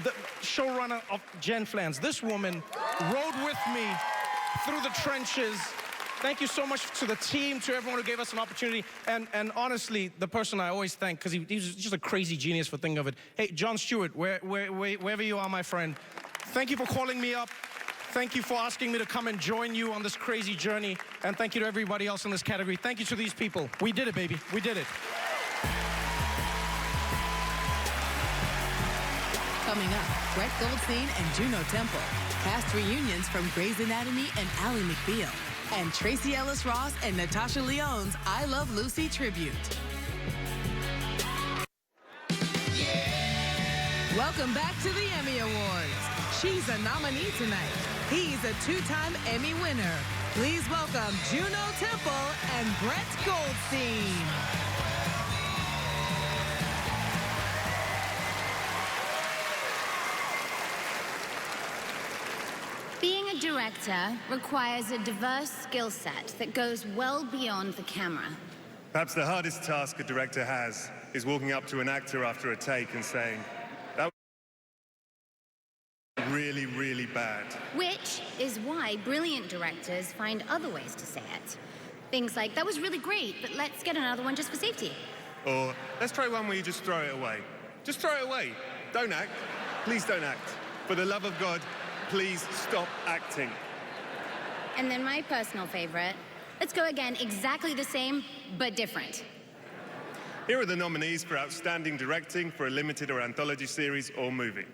The showrunner of Jen Flans. This woman rode with me through the trenches. Thank you so much to the team, to everyone who gave us an opportunity. And honestly, the person I always thank, because he's just a crazy genius for thinking of it. Hey, Jon Stewart, wherever you are, my friend, thank you for calling me up. Thank you for asking me to come and join you on this crazy journey. And thank you to everybody else in this category. Thank you to these people. We did it, baby. We did it. Coming up, Brett Goldstein and Juno Temple. Past reunions from Grey's Anatomy and Ally McBeal. And Tracy Ellis Ross and Natasha Lyonne's I Love Lucy tribute. Welcome back to the Emmy Awards. She's a nominee tonight. He's a 2-time Emmy winner. Please welcome Juno Temple and Brett Goldstein. Being a director requires a diverse skill set that goes well beyond the camera. Perhaps the hardest task a director has is walking up to an actor after a take and saying, "That was really, really bad." Which is why brilliant directors find other ways to say it. Things like, "That was really great, but let's get another one just for safety." Or, "Let's try one where you just throw it away." Just throw it away. Don't act. Please don't act. For the love of God, please stop acting. And then my personal favorite, let's go again, exactly the same, but different. Here are the nominees for Outstanding Directing for a limited or anthology series or movie.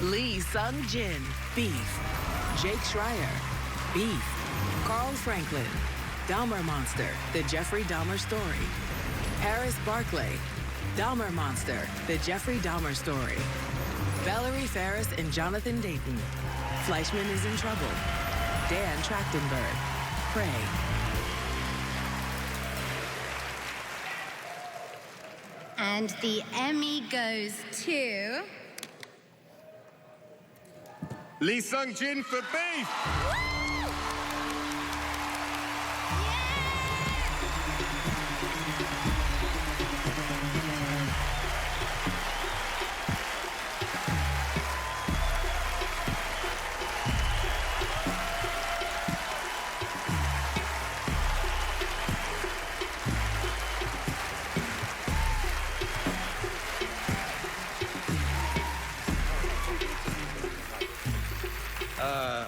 Lee Sung-jin, Beef. Jake Schreier, Beef. Carl Franklin, Dahmer Monster, The Jeffrey Dahmer Story. Paris Barclay, Dahmer Monster, The Jeffrey Dahmer Story. Valerie Ferris and Jonathan Dayton, Fleischman is in Trouble. Dan Trachtenberg, Prey. And the Emmy goes to... Lee Sung-jin for Beef.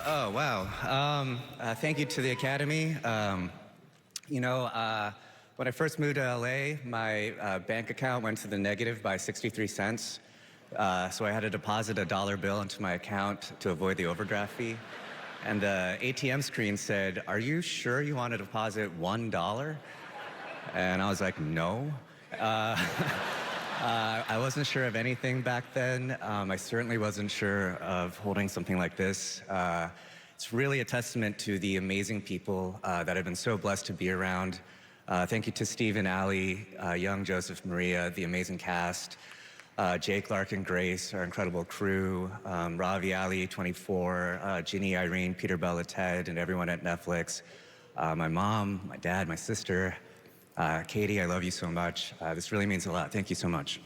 Oh, wow. Thank you to the Academy. When I first moved to LA, my bank account went to the negative by 63 cents. So I had to deposit a $1 bill into my account to avoid the overdraft fee. And the ATM screen said, "Are you sure you want to deposit $1? And I was like, no. I wasn't sure of anything back then. I certainly wasn't sure of holding something like this. It's really a testament to the amazing people that I've been so blessed to be around. Thank you to Steve and Allie, young Joseph, Maria, the amazing cast, Jake, Lark, and Grace, our incredible crew, Ravi, Ali, 24, Ginny, Irene, Peter, Bella, Ted, and everyone at Netflix, my mom, my dad, my sister, Katie, I love you so much. This really means a lot. Thank you so much.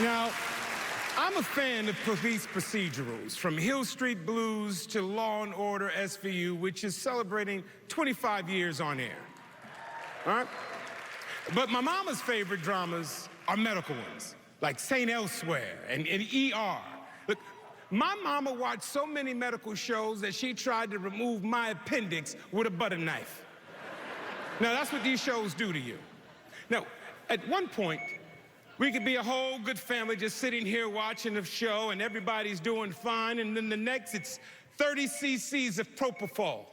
Now, I'm a fan of police procedurals, from Hill Street Blues to Law & Order SVU, which is celebrating 25 years on air. All right? But my mama's favorite dramas are medical ones, like St. Elsewhere and ER. Look, my mama watched so many medical shows that she tried to remove my appendix with a butter knife. Now, that's what these shows do to you. Now, at one point, we could be a whole good family just sitting here watching the show and everybody's doing fine, and then the next, it's 30 cc's of propofol.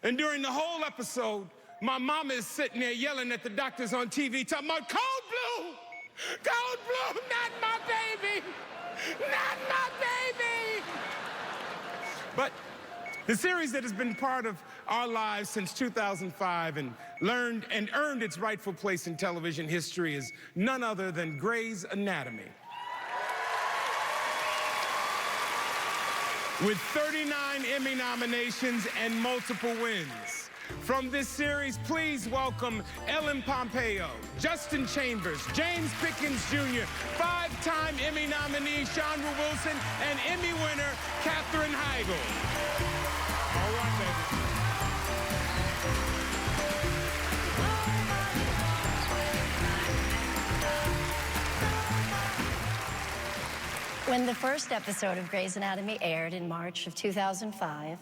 And during the whole episode, my mama is sitting there yelling at the doctors on TV, talking about cold blue, not my baby, not my baby. But the series that has been part of our lives since 2005 and earned its rightful place in television history is none other than Grey's Anatomy. With 39 Emmy nominations and multiple wins. From this series, please welcome Ellen Pompeo, Justin Chambers, James Pickens Jr., 5-time Emmy nominee Chandra Wilson, and Emmy winner Katherine Heigl. All right, baby. When the first episode of Grey's Anatomy aired in March of 2005,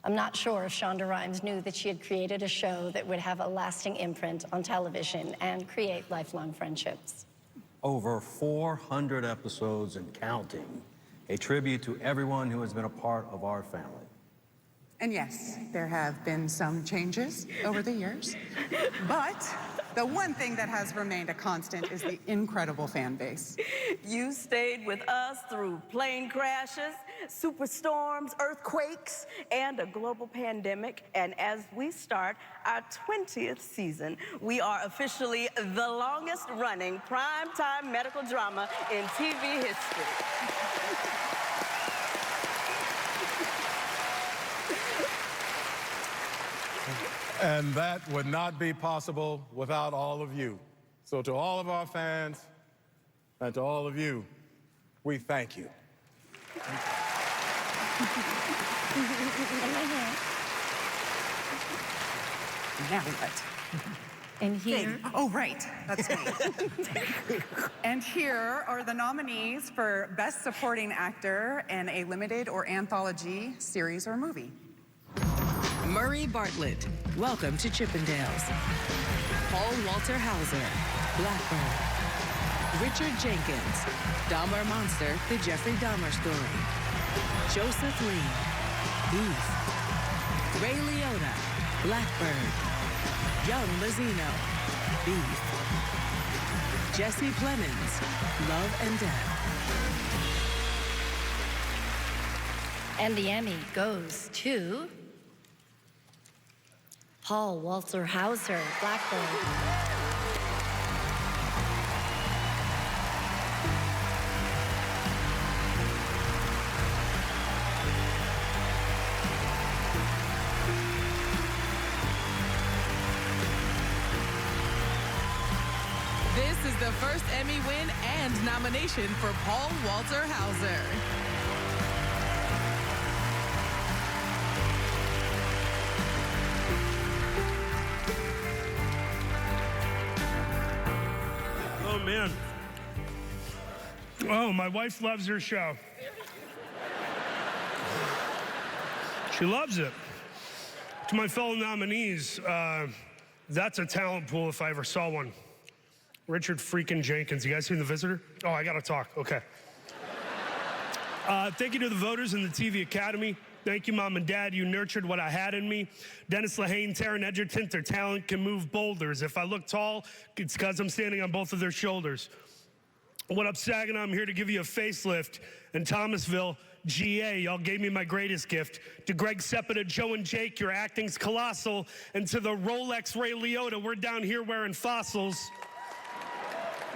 I'm not sure if Shonda Rhimes knew that she had created a show that would have a lasting imprint on television and create lifelong friendships. Over 400 episodes and counting, a tribute to everyone who has been a part of our family. And yes, there have been some changes over the years, but the one thing that has remained a constant is the incredible fan base. You stayed with us through plane crashes, superstorms, earthquakes, and a global pandemic. And as we start our 20th season, we are officially the longest running primetime medical drama in TV history. And that would not be possible without all of you. So to all of our fans and to all of you, we thank you. Now what? And here... Oh, right. That's me. And here are the nominees for Best Supporting Actor in a Limited or Anthology Series or Movie. Murray Bartlett, Welcome to Chippendales. Paul Walter Hauser, Blackbird. Richard Jenkins, Dahmer Monster, The Jeffrey Dahmer Story. Joseph Lee, Beef. Ray Liotta, Blackbird. Young Lozino, Beef. Jesse Plemons, Love and Death. And the Emmy goes to Paul Walter Hauser, Blackbird. This is the first Emmy win and nomination for Paul Walter Hauser. Oh, man. Oh, my wife loves her show. She loves it. To my fellow nominees, that's a talent pool if I ever saw one. Richard freaking Jenkins. You guys seen The Visitor? Oh, I gotta talk. Okay. Thank you to the voters in the TV Academy. Thank you, Mom and Dad. You nurtured what I had in me. Dennis Lehane, Taron Egerton, their talent can move boulders. If I look tall, it's because I'm standing on both of their shoulders. What up, Saginaw? I'm here to give you a facelift. And Thomasville, GA, y'all gave me my greatest gift. To Greg Sepida, Joe and Jake, your acting's colossal. And to the Rolex Ray Liotta, we're down here wearing fossils.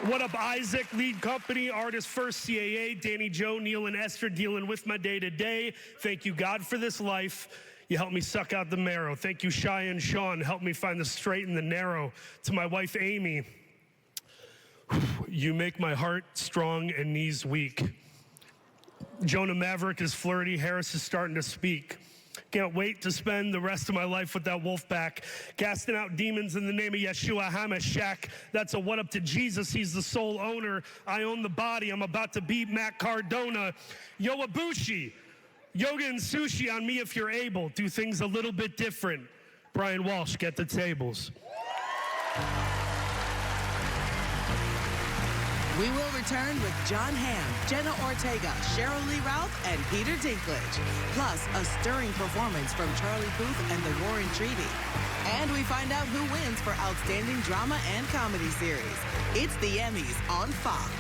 What up, Isaac, lead company, artist first, CAA, Danny, Joe, Neil, and Esther, dealing with my day-to-day. Thank you, God, for this life. You helped me suck out the marrow. Thank you, Shia and Sean, helped me find the straight and the narrow. To my wife, Amy, you make my heart strong and knees weak. Jonah Maverick is flirty, Harris is starting to speak. Can't wait to spend the rest of my life with that wolf pack. Casting out demons in the name of Yeshua HaMashiach. That's a what up to Jesus. He's the sole owner. I own the body. I'm about to beat Matt Cardona. Yo, Ibushi. Yoga and sushi on me if you're able. Do things a little bit different. Brian Walsh, get the tables. We will return with John Hamm, Jenna Ortega, Cheryl Lee Ralph, and Peter Dinklage. Plus, a stirring performance from Charlie Puth and the Warren Treaty. And we find out who wins for Outstanding Drama and Comedy Series. It's the Emmys on Fox.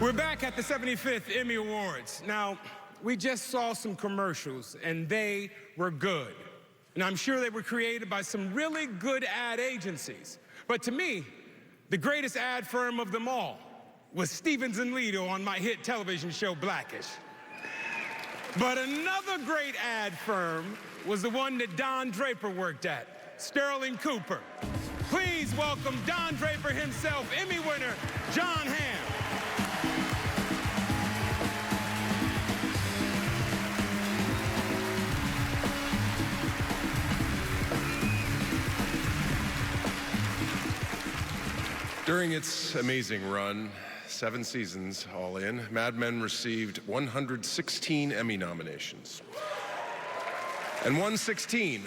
We're back at the 75th Emmy Awards. Now, we just saw some commercials, and they were good. And I'm sure they were created by some really good ad agencies. But to me, the greatest ad firm of them all was Stevens and Lido on my hit television show, Blackish. But another great ad firm was the one that Don Draper worked at, Sterling Cooper. Please welcome Don Draper himself, Emmy winner, John Hamm. During its amazing run, 7 seasons all in, Mad Men received 116 Emmy nominations. And won 16,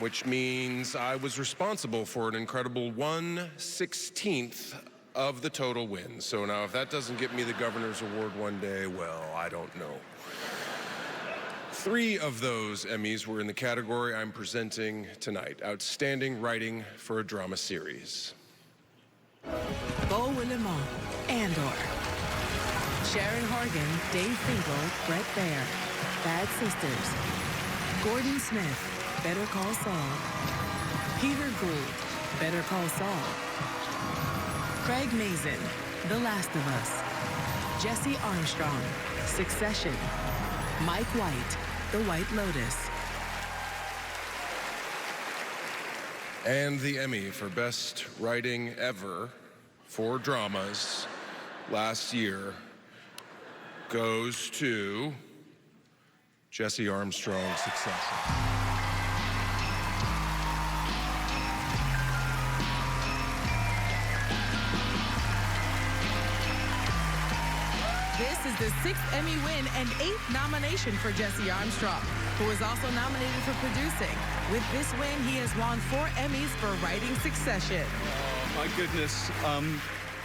which means I was responsible for an incredible 1/16 of the total wins. So now if that doesn't get me the governor's award one day, well, I don't know. 3 of those Emmys were in the category I'm presenting tonight, Outstanding Writing for a Drama Series. Beau Willimon, Andor. Sharon Horgan, Dave Finkel, Brett Baer, Bad Sisters. Gordon Smith, Better Call Saul. Peter Gould, Better Call Saul. Craig Mazin, The Last of Us. Jesse Armstrong, Succession. Mike White, The White Lotus. And the Emmy for Best Writing Ever for Dramas last year goes to Jesse Armstrong's Succession. This is the 6th Emmy win and 8th nomination for Jesse Armstrong, who is also nominated for producing. With this win, he has won 4 Emmys for writing Succession. Oh, my goodness.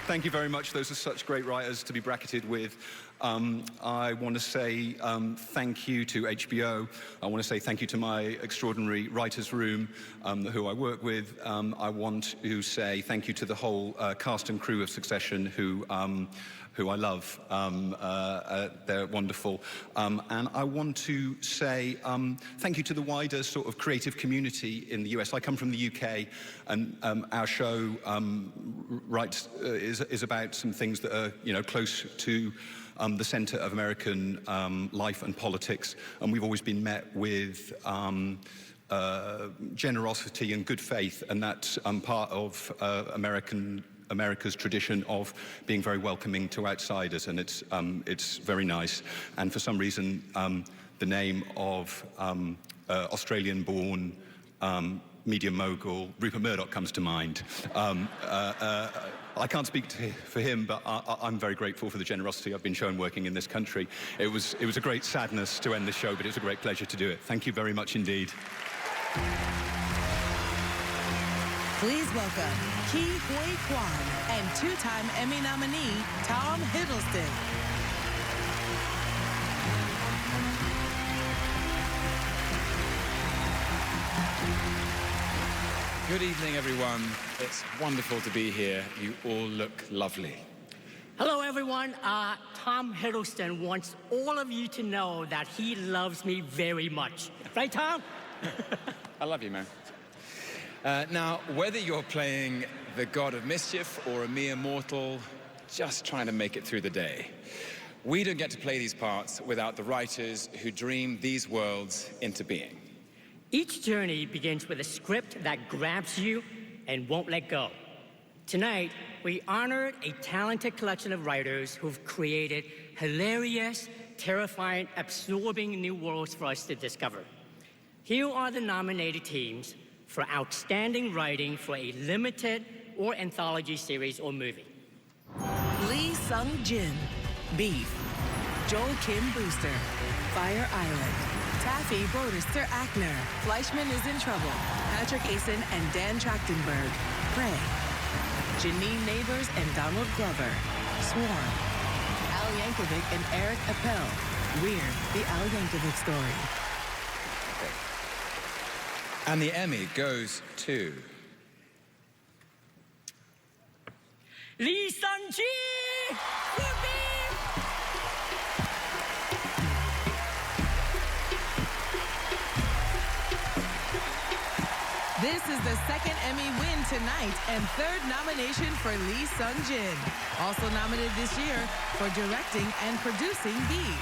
Thank you very much. Those are such great writers to be bracketed with. I want to say thank you to HBO. I want to say thank you to my extraordinary writers' room who I work with. I want to say thank you to the whole cast and crew of Succession who I love. They're wonderful. And I want to say thank you to the wider sort of creative community in the US. I come from the UK, and our show is about some things that are, you know, close to the center of American life and politics. And we've always been met with generosity and good faith, and that's part of America's tradition of being very welcoming to outsiders, and it's very nice. And for some reason, the name of Australian-born media mogul Rupert Murdoch comes to mind. I can't speak for him, but I'm very grateful for the generosity I've been shown working in this country. It was a great sadness to end the show, but it was a great pleasure to do it. Thank you very much indeed. Please welcome Ki Hui Kwan and 2-time Emmy nominee Tom Hiddleston. Good evening, everyone. It's wonderful to be here. You all look lovely. Hello, everyone. Tom Hiddleston wants all of you to know that he loves me very much. Right, Tom? I love you, man. Now, whether you're playing the god of mischief or a mere mortal just trying to make it through the day, we don't get to play these parts without the writers who dream these worlds into being. Each journey begins with a script that grabs you and won't let go. Tonight, we honored a talented collection of writers who've created hilarious, terrifying, absorbing new worlds for us to discover. Here are the nominated teams for outstanding writing for a limited or anthology series or movie. Lee Sung-jin, Beef. Joel Kim Booster, Fire Island. Taffy Brodester Ackner, Fleischman is in Trouble. Patrick Asen and Dan Trachtenberg, Prey. Janine Neighbors and Donald Glover, Swarm. Al Yankovic and Eric Appel, Weird, the Al Yankovic Story. And the Emmy goes to... Lee Sung-ji! This is the second Emmy win tonight and third nomination for Lee Sung-jin. Also nominated this year for directing and producing Beef.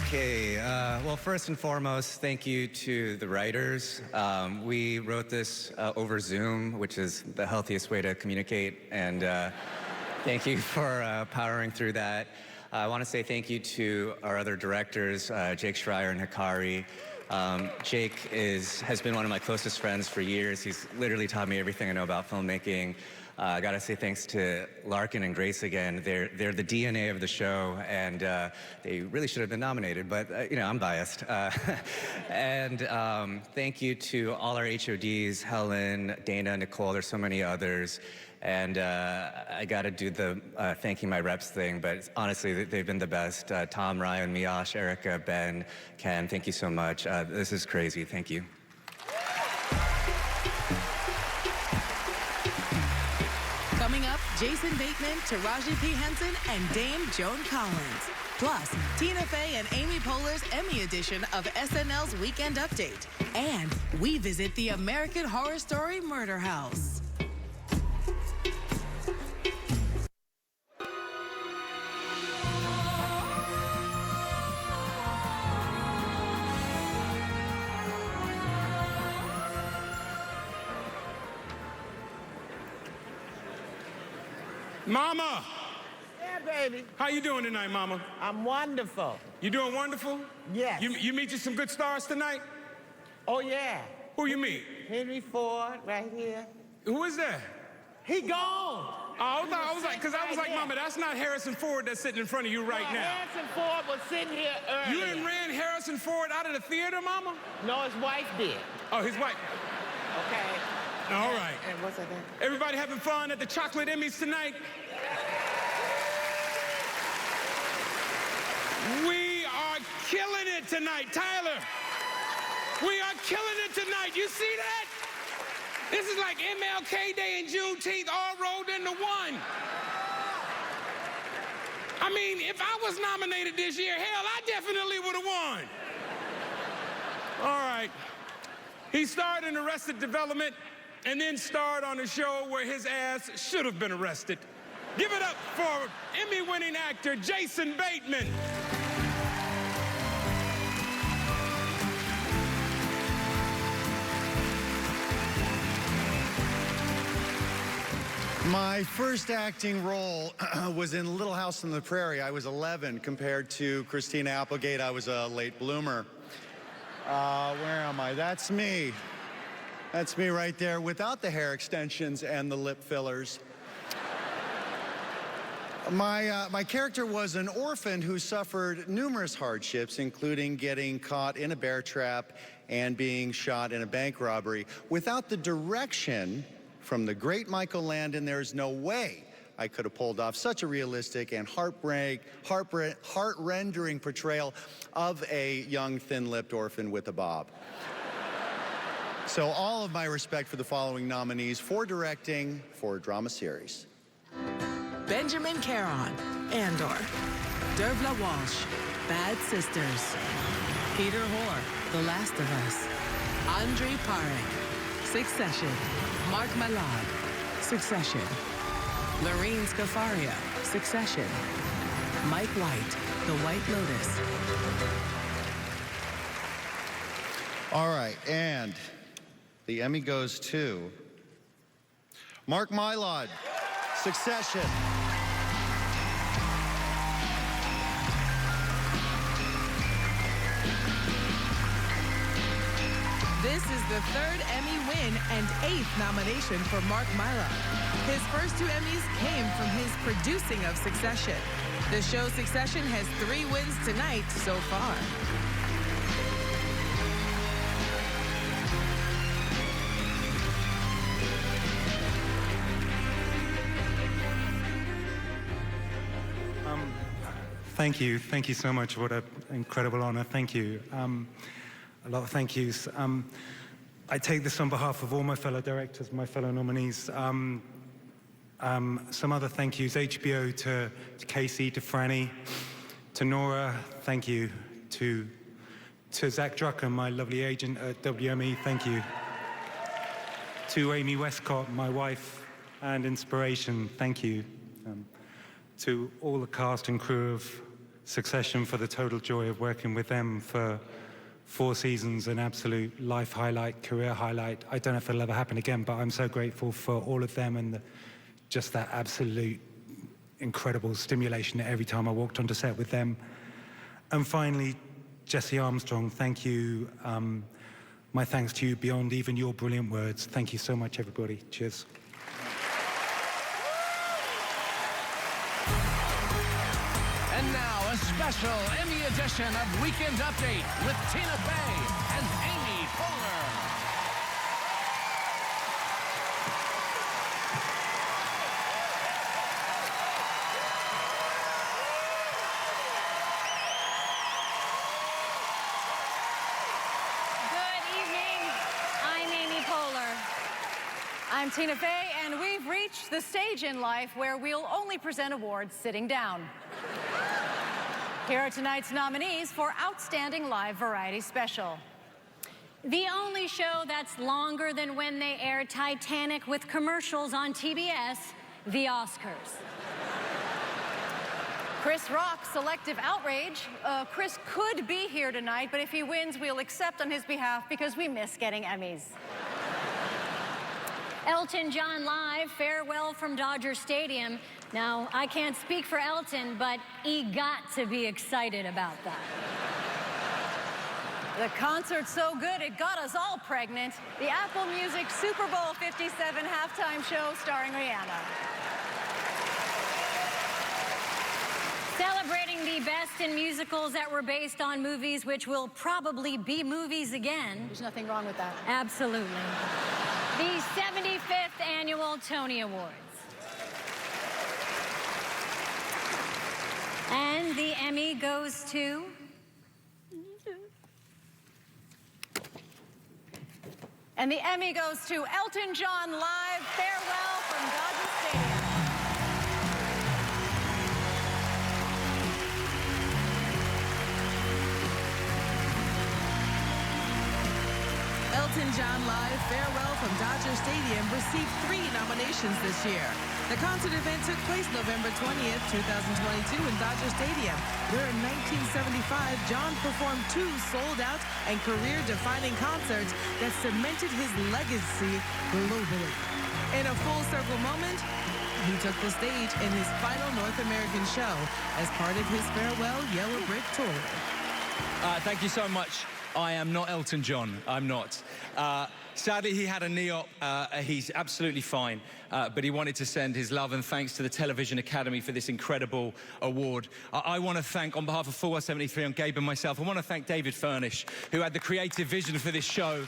Okay, well, first and foremost, thank you to the writers. We wrote this over Zoom, which is the healthiest way to communicate, and thank you for powering through that. I want to say thank you to our other directors, Jake Schreier and Hikari. Jake has been one of my closest friends for years. He's literally taught me everything I know about filmmaking. I gotta say thanks to Larkin and Grace again. They're the DNA of the show, and they really should have been nominated, but you know, I'm biased. And thank you to all our HODs, Helen, Dana, Nicole, there's so many others. And I gotta do the thanking my reps thing, but honestly, they've been the best. Tom, Ryan, Miyosh, Erica, Ben, Ken, thank you so much. This is crazy, thank you. Coming up, Jason Bateman, Taraji P. Henson, and Dame Joan Collins. Plus, Tina Fey and Amy Poehler's Emmy edition of SNL's Weekend Update. And we visit the American Horror Story Murder House. Mama! Yeah, baby. How you doing tonight, Mama? I'm wonderful. You doing wonderful? Yes. You meet you some good stars tonight? Oh, yeah. Who you meet? Henry Ford, right here. Who is that? He gone. Oh, I was like, Mama, that's not Harrison Ford that's sitting in front of you right now. Harrison Ford was sitting here earlier. You done ran Harrison Ford out of the theater, Mama? No, his wife did. Oh, his wife. Okay. All right. And what's that? Everybody having fun at the Chocolate Emmys tonight? We are killing it tonight, Tyler. We are killing it tonight. You see that? This is like MLK Day and Juneteenth all rolled into one. I mean, if I was nominated this year, hell, I definitely would have won. All right. He starred in Arrested Development and then starred on a show where his ass should have been arrested. Give it up for Emmy-winning actor Jason Bateman. My first acting role was in Little House on the Prairie. I was 11 compared to Christina Applegate. I was a late bloomer. Where am I? That's me. That's me right there without the hair extensions and the lip fillers. My character was an orphan who suffered numerous hardships, including getting caught in a bear trap and being shot in a bank robbery. Without the direction from the great Michael Landon, there's no way I could have pulled off such a realistic and heart-rendering portrayal of a young, thin-lipped orphan with a bob. So all of my respect for the following nominees for directing for a drama series. Benjamin Caron, Andor. Dervla Walsh, Bad Sisters. Peter Hoare, The Last of Us. Andre Parek, Succession. Mark Malad, Succession. Lorene Scafaria, Succession. Mike White, The White Lotus. All right, and the Emmy goes to Mark Mylod, Succession. This is the third Emmy win and 8th nomination for Mark Mylod. His first 2 Emmys came from his producing of Succession. The show Succession has 3 wins tonight so far. Thank you so much. What an incredible honor. Thank you. A lot of thank yous. I take this on behalf of all my fellow directors, my fellow nominees. Some other thank yous, HBO to Casey, to Franny, to Nora, thank you. To Zach Drucker, my lovely agent at WME, thank you. To Amy Westcott, my wife and inspiration, thank you. To all the cast and crew of Succession, for the total joy of working with them for 4 seasons, an absolute life highlight, career highlight. I don't know if it'll ever happen again, but I'm so grateful for all of them and just that absolute incredible stimulation every time I walked onto set with them. And finally, Jesse Armstrong, thank you. My thanks to you beyond even your brilliant words. Thank you so much, everybody. Cheers. And now, a special Emmy edition of Weekend Update with Tina Fey and Amy Poehler. Good evening. I'm Amy Poehler. I'm Tina Fey, and we've reached the stage in life where we'll only present awards sitting down. Here are tonight's nominees for Outstanding Live Variety Special. The only show that's longer than when they aired Titanic with commercials on TBS, the Oscars. Chris Rock, Selective Outrage. Chris could be here tonight, but if he wins, we'll accept on his behalf because we miss getting Emmys. Elton John Live, Farewell from Dodger Stadium. Now, I can't speak for Elton, but he got to be excited about that. The concert's so good, it got us all pregnant. The Apple Music Super Bowl 57 halftime show starring Rihanna. Celebrating the best in musicals that were based on movies which will probably be movies again. There's nothing wrong with that. Absolutely. The 75th Annual Tony Awards. And the Emmy goes to... And the Emmy goes to Elton John Live, Farewell from Dodger Stadium. Elton John Live, Farewell from Dodger Stadium received 3 nominations this year. The concert event took place November 20th, 2022 in Dodger Stadium, where in 1975, John performed 2 sold-out and career-defining concerts that cemented his legacy globally. In a full-circle moment, he took the stage in his final North American show as part of his farewell Yellow Brick Tour. Thank you so much. I am not Elton John. I'm not. Sadly, he had a knee op. He's absolutely fine. But he wanted to send his love and thanks to the Television Academy for this incredible award. I want to thank, on behalf of Full 73 and Gabe and myself, I want to thank David Furnish, who had the creative vision for this show,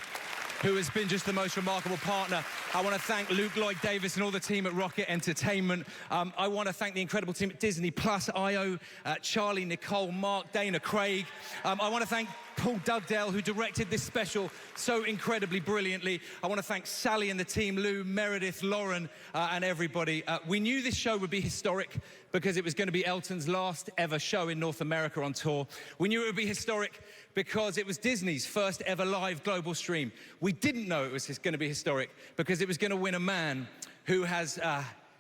who has been just the most remarkable partner. I want to thank Luke Lloyd Davis and all the team at Rocket Entertainment. I want to thank the incredible team at Disney Plus, Io, Charlie, Nicole, Mark, Dana, Craig. I want to thank Paul Dugdale, who directed this special so incredibly brilliantly. I want to thank Sally and the team, Lou, Meredith, Lauren, and everybody. We knew this show would be historic because it was going to be Elton's last ever show in North America on tour. We knew it would be historic because it was Disney's first ever live global stream. We didn't know it was going to be historic because it was going to win a man who has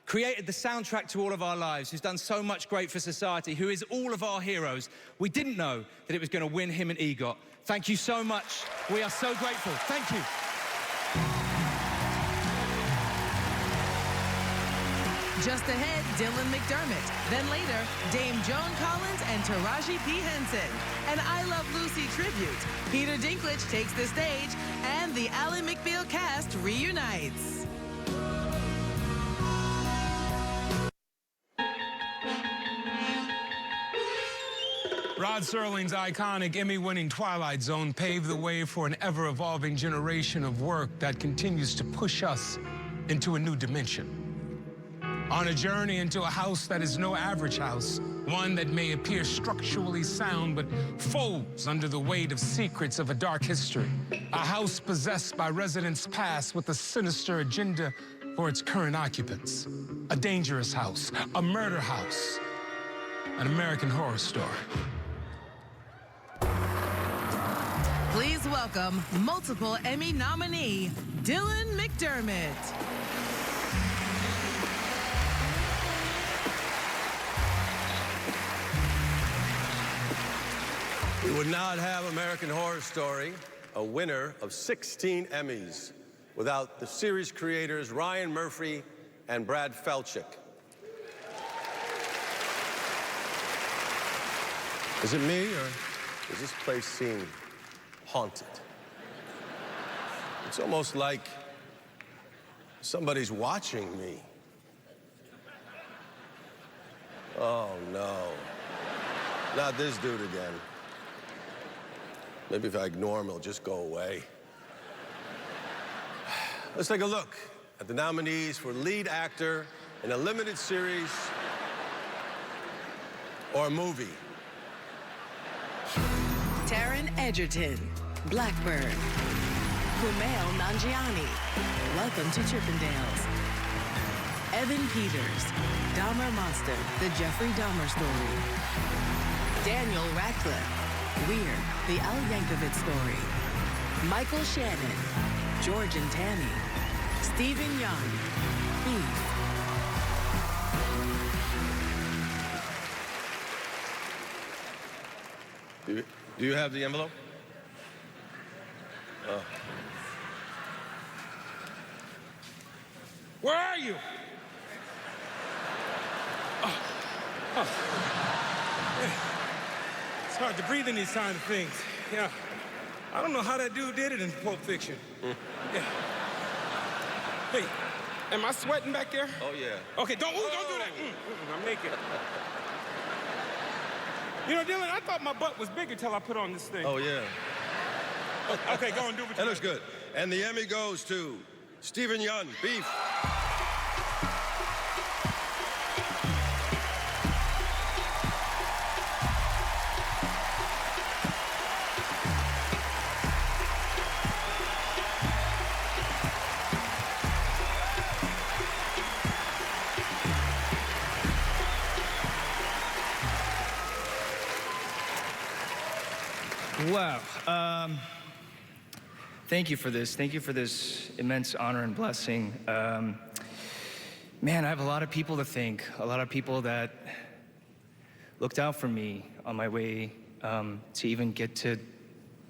created the soundtrack to all of our lives, who's done so much great for society, who is all of our heroes. We didn't know that it was going to win him an EGOT. Thank you so much. We are so grateful. Thank you. Just ahead, Dylan McDermott. Then later, Dame Joan Collins and Taraji P. Henson. An I Love Lucy tribute. Peter Dinklage takes the stage, and the Ally McBeal cast reunites. Rod Serling's iconic Emmy-winning Twilight Zone paved the way for an ever-evolving generation of work that continues to push us into a new dimension. On a journey into a house that is no average house, one that may appear structurally sound but folds under the weight of secrets of a dark history. A house possessed by residents past with a sinister agenda for its current occupants. A dangerous house, a murder house, an American Horror Story. Please welcome multiple Emmy nominee, Dylan McDermott. We would not have American Horror Story, a winner of 16 Emmys, without the series creators Ryan Murphy and Brad Falchuk. Is it me, or does this place seem haunted? It's almost like somebody's watching me. Oh, no. Not this dude again. Maybe if I ignore him, he'll just go away. Let's take a look at the nominees for lead actor in a limited series or a movie. Taron Egerton, Blackbird. Kumail Nanjiani, Welcome to Chippendales. Evan Peters, Dahmer Monster, The Jeffrey Dahmer Story. Daniel Radcliffe, Weird, The Al Yankovic Story. Michael Shannon, George and Tammy. Stephen Young, Eve. Do you have the envelope? Oh. Where are you? Oh. Yeah. It's hard to breathe in these kind of things. Yeah. I don't know how that dude did it in Pulp Fiction. Yeah. Hey, am I sweating back there? Oh, yeah. Okay, don't do that. I'm naked. You know, Dylan, I thought my butt was bigger till I put on this thing. Oh, yeah. Okay, go and do what you That looks good. And the Emmy goes to Stephen Young, Beef. Wow. Thank you for this. Thank you for this immense honor and blessing. Man, I have a lot of people to thank, a lot of people that looked out for me on my way to even get to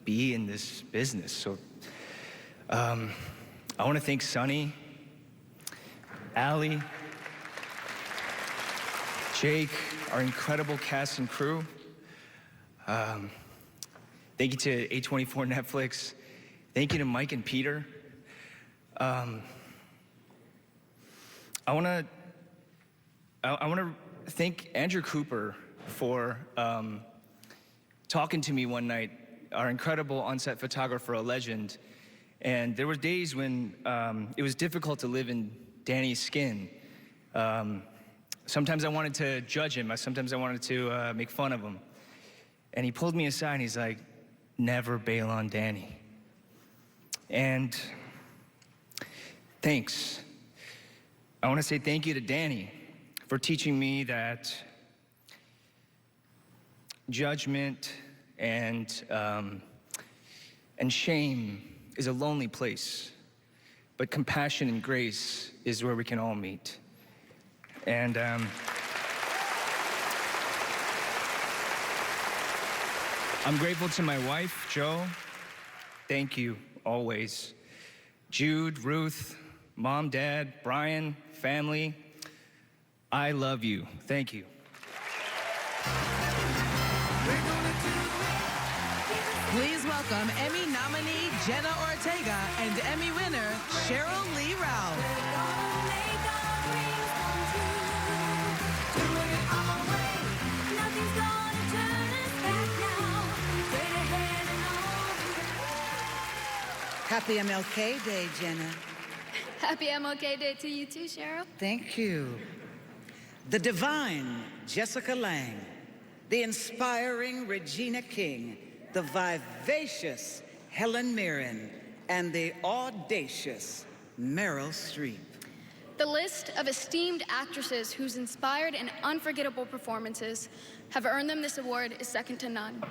be in this business. So I want to thank Sonny, Allie, Jake, our incredible cast and crew. Thank you to A24 Netflix. Thank you to Mike and Peter. I want to thank Andrew Cooper for talking to me one night, our incredible on-set photographer, a legend. And there were days when it was difficult to live in Danny's skin. Sometimes I wanted to judge him. Sometimes I wanted to make fun of him. And he pulled me aside and he's like, never bail on Danny. And thanks. I want to say thank you to Danny for teaching me that judgment and shame is a lonely place, but compassion and grace is where we can all meet. And I'm grateful to my wife, Jo. Thank you, always. Jude, Ruth, Mom, Dad, Brian, family, I love you. Thank you. Please welcome Emmy nominee Jenna Ortega and Emmy winner Cheryl Lee Ralph. Happy MLK Day, Jenna. Happy MLK Day to you too, Cheryl. Thank you. The divine Jessica Lange, the inspiring Regina King, the vivacious Helen Mirren, and the audacious Meryl Streep. The list of esteemed actresses whose inspired and unforgettable performances have earned them this award is second to none.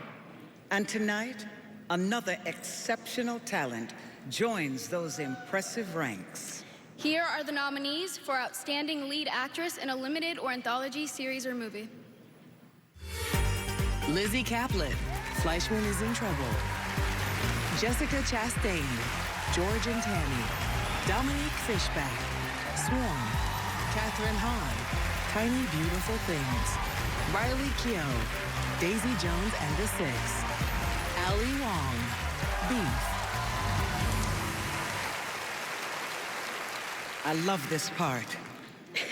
And tonight, another exceptional talent joins those impressive ranks. Here are the nominees for Outstanding Lead Actress in a Limited or Anthology Series or Movie. Lizzie Caplan, Fleischman is in Trouble. Jessica Chastain, George and Tammy. Dominique Fishback, Swarm. Catherine Hahn, Tiny Beautiful Things. Riley Keough, Daisy Jones and the Six. Ali Wong, Beef. I love this part.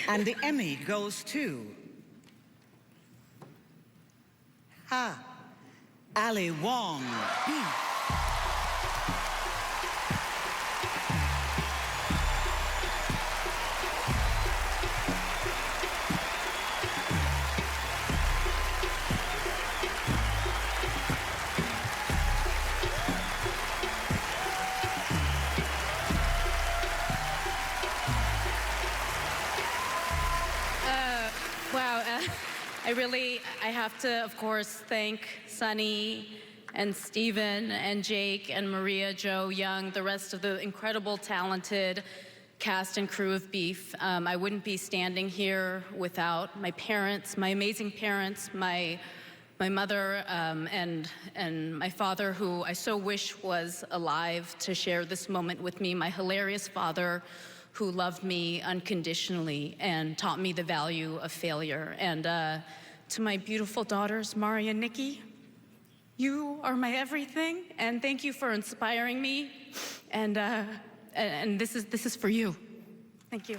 And the Emmy goes to... Ali Wong. I have to, of course, thank Sunny and Stephen and Jake and Maria, Jo, Young, the rest of the incredible, talented cast and crew of Beef. I wouldn't be standing here without my parents, my amazing parents, my mother and my father, who I so wish was alive to share this moment with me, my hilarious father, who loved me unconditionally and taught me the value of failure. And to my beautiful daughters, Mari and Nikki, you are my everything, and thank you for inspiring me. And this is for you. Thank you.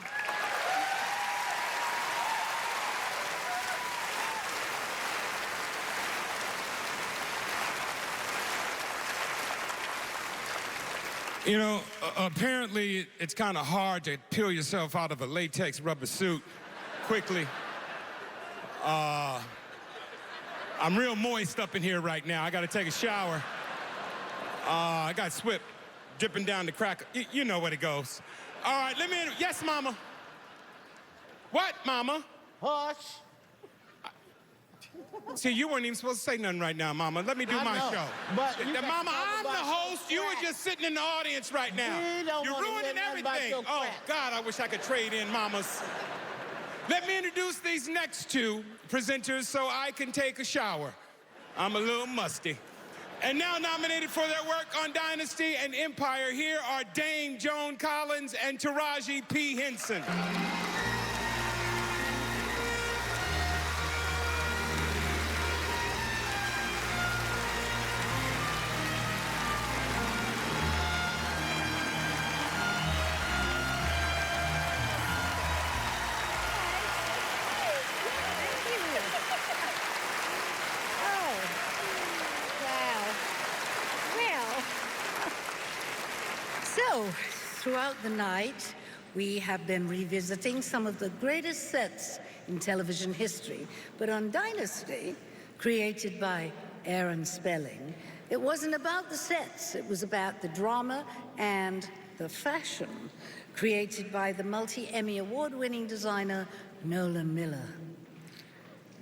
You know, apparently it's kind of hard to peel yourself out of a latex rubber suit quickly. I'm real moist up in here right now. I gotta take a shower. I got sweat dripping down the crack. You know what it goes. All right, let me in. Yes, Mama. What, Mama? Hush. See, you weren't even supposed to say nothing right now, Mama. Let me do my show. But Mama, I'm the host. You were just sitting in the audience right now. You're ruining everything. Oh, God, I wish I could trade in Mamas. Let me introduce these next two presenters so I can take a shower. I'm a little musty. And now nominated for their work on Dynasty and Empire, here are Dame Joan Collins and Taraji P. Henson. So, throughout the night, we have been revisiting some of the greatest sets in television history. But on Dynasty, created by Aaron Spelling, it wasn't about the sets. It was about the drama and the fashion, created by the multi-Emmy award-winning designer Nola Miller.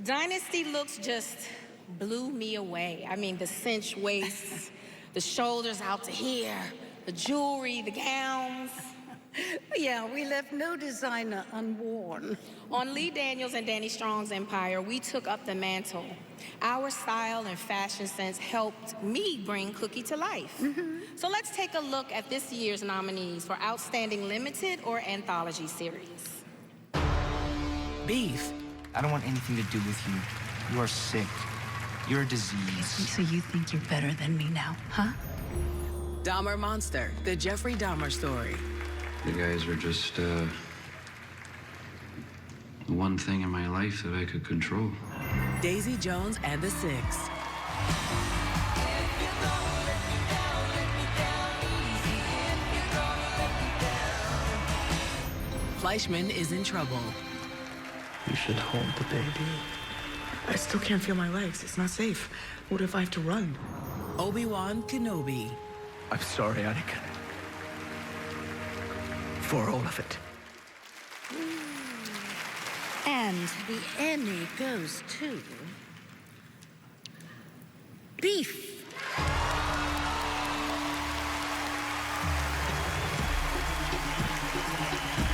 Dynasty looks just blew me away. I mean, the cinch waists, the shoulders out to here, the jewelry, the gowns. Yeah, we left no designer unworn. On Lee Daniels and Danny Strong's empire, we took up the mantle. Our style and fashion sense helped me bring Cookie to life. So let's take a look at this year's nominees for Outstanding Limited or Anthology Series. Beef. I don't want anything to do with you. You are sick. You're a disease. So you think you're better than me now, huh? Dahmer Monster, the Jeffrey Dahmer story. You guys are just, the one thing in my life that I could control. Daisy Jones and the Six. Fleischman is in trouble. You should hold the baby. I still can't feel my legs. It's not safe. What if I have to run? Obi-Wan Kenobi. I'm sorry, Anakin. For all of it. And the Emmy goes to Beef.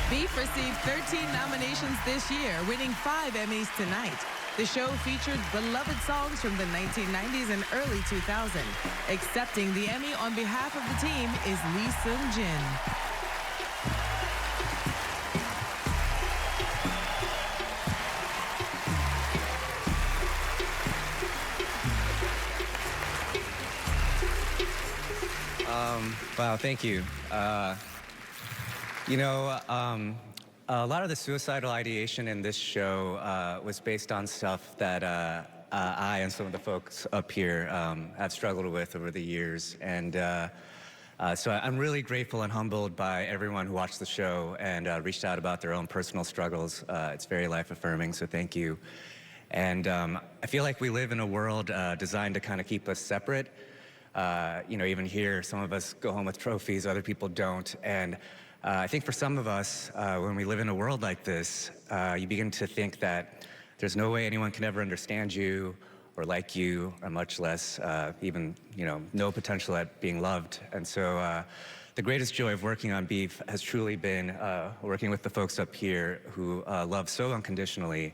Beef received 13 nominations this year, winning 5 Emmys tonight. The show featured beloved songs from the 1990s and early 2000s. Accepting the Emmy on behalf of the team is Lee Seung-jin. Wow, thank you. A lot of the suicidal ideation in this show was based on stuff that I and some of the folks up here have struggled with over the years. And so I'm really grateful and humbled by everyone who watched the show and reached out about their own personal struggles. It's very life-affirming, so thank you. And I feel like we live in a world designed to kind of keep us separate. Even here, some of us go home with trophies, other people don't. And I think for some of us, when we live in a world like this, you begin to think that there's no way anyone can ever understand you or like you, or much less even, no potential at being loved. And so the greatest joy of working on Beef has truly been working with the folks up here who love so unconditionally.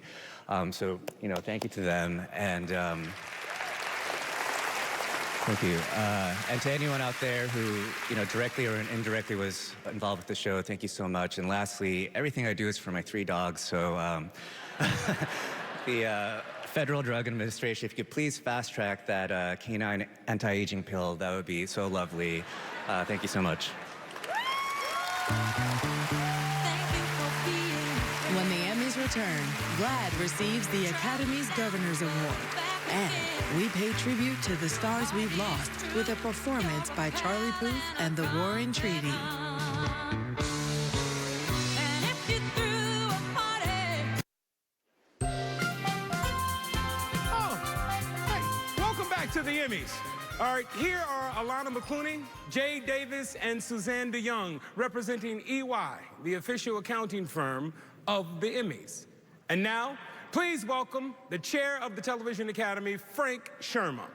So, thank you to them. And thank you. And to anyone out there who, directly or indirectly was involved with the show, thank you so much. And lastly, everything I do is for my 3 dogs, so the Federal Drug Administration, if you could please fast-track that canine anti-aging pill, that would be so lovely. Thank you so much. When the Emmys return, GLAAD receives the Academy's Governor's Award. And we pay tribute to the stars we've lost with a performance by Charlie Puth and the Warren Treaty. Welcome back to the Emmys. All right, here are Alana McClooney, Jay Davis, and Suzanne DeYoung representing EY, the official accounting firm of the Emmys. And now, please welcome the chair of the Television Academy, Frank Sherma.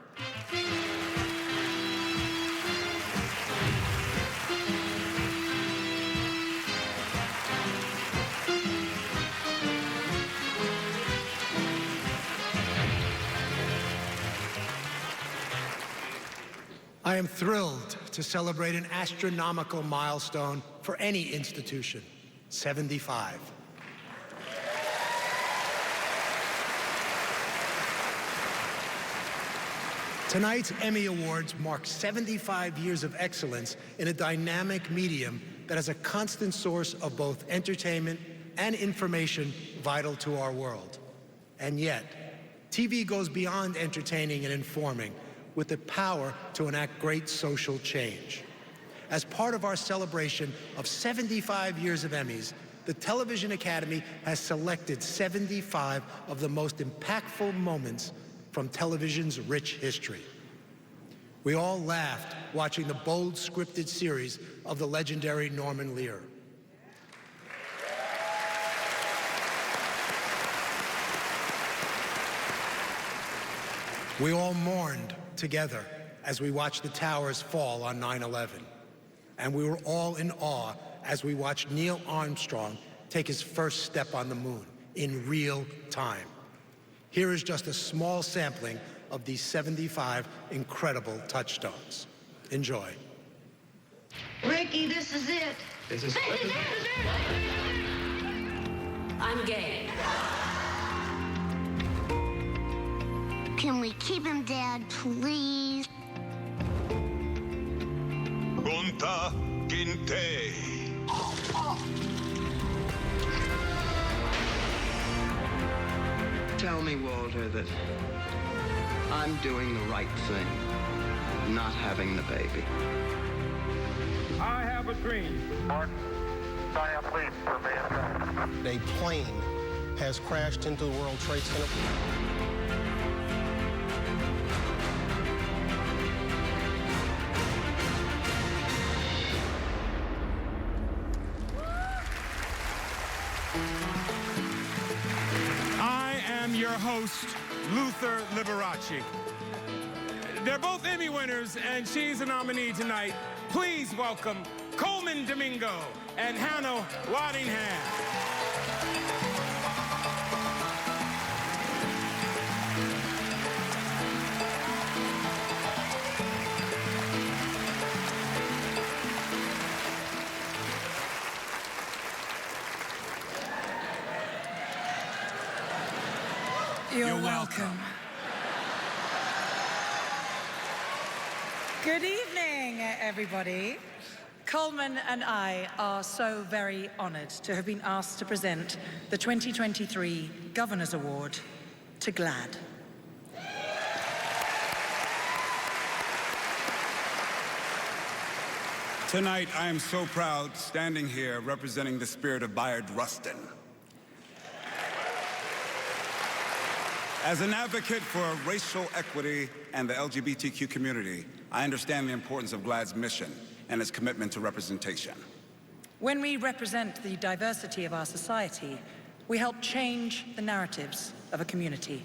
I am thrilled to celebrate an astronomical milestone for any institution, 75. Tonight's Emmy Awards mark 75 years of excellence in a dynamic medium that is a constant source of both entertainment and information vital to our world. And yet, TV goes beyond entertaining and informing with the power to enact great social change. As part of our celebration of 75 years of Emmys, the Television Academy has selected 75 of the most impactful moments from television's rich history. We all laughed watching the bold scripted series of the legendary Norman Lear. We all mourned together as we watched the towers fall on 9/11. And we were all in awe as we watch Neil Armstrong take his first step on the moon in real time. Here is just a small sampling of these 75 incredible touchstones. Enjoy. Ricky, this is it. This is it. I'm gay. Can we keep him, Dad, please? Gunta Kinte. Tell me, Walter, that I'm doing the right thing, not having the baby. I have a dream. A plane has crashed into the World Trade Center. I am your host, Luther Liberace. They're both Emmy winners, and she's a nominee tonight. Please welcome Coleman Domingo and Hannah Waddingham. You're welcome. Good evening, everybody. Coleman and I are so very honored to have been asked to present the 2023 Governor's Award to GLAAD. Tonight, I am so proud standing here representing the spirit of Bayard Rustin. As an advocate for racial equity and the LGBTQ community, I understand the importance of GLAAD's mission and its commitment to representation. When we represent the diversity of our society, we help change the narratives of a community.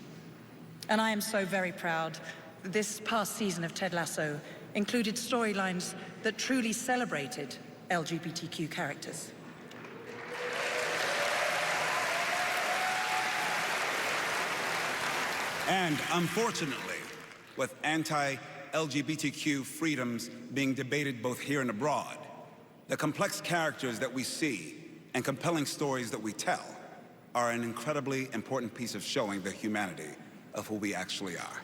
And I am so very proud that this past season of Ted Lasso included storylines that truly celebrated LGBTQ characters. And unfortunately, with anti-LGBTQ freedoms being debated both here and abroad, the complex characters that we see and compelling stories that we tell are an incredibly important piece of showing the humanity of who we actually are,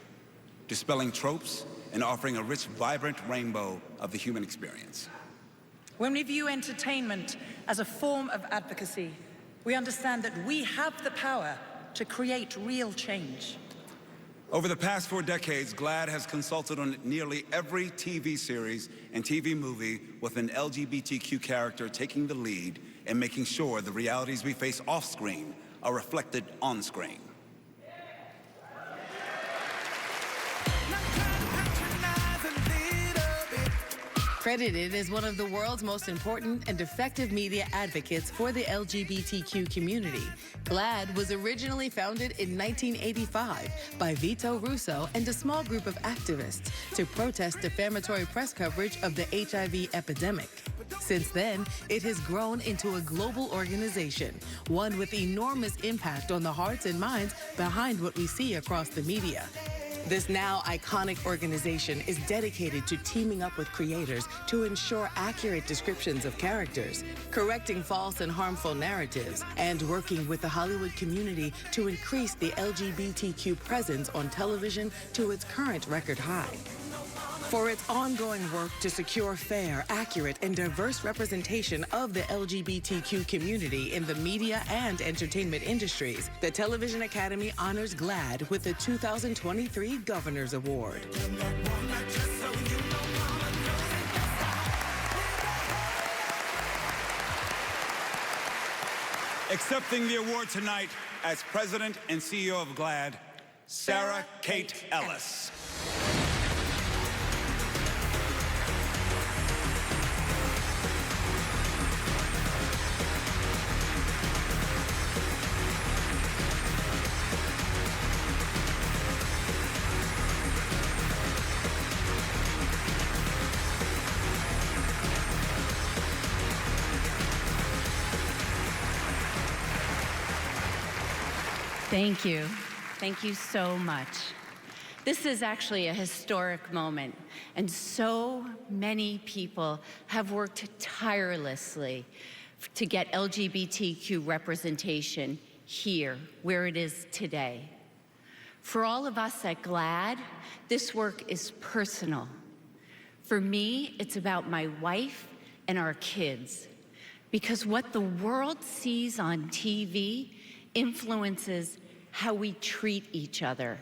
dispelling tropes and offering a rich, vibrant rainbow of the human experience. When we view entertainment as a form of advocacy, we understand that we have the power to create real change. Over the past 4 decades, GLAAD has consulted on nearly every TV series and TV movie with an LGBTQ character taking the lead and making sure the realities we face off-screen are reflected on-screen. Credited as one of the world's most important and effective media advocates for the LGBTQ community, GLAAD was originally founded in 1985 by Vito Russo and a small group of activists to protest defamatory press coverage of the HIV epidemic. Since then, it has grown into a global organization, one with enormous impact on the hearts and minds behind what we see across the media. This now iconic organization is dedicated to teaming up with creators to ensure accurate descriptions of characters, correcting false and harmful narratives, and working with the Hollywood community to increase the LGBTQ presence on television to its current record high. For its ongoing work to secure fair, accurate, and diverse representation of the LGBTQ community in the media and entertainment industries, the Television Academy honors GLAAD with the 2023 Governor's Award. Accepting the award tonight as President and CEO of GLAAD, Sarah Kate Ellis. Thank you. Thank you so much. This is actually a historic moment, and so many people have worked tirelessly to get LGBTQ representation here, where it is today. For all of us at GLAAD, this work is personal. For me, it's about my wife and our kids, because what the world sees on TV influences how we treat each other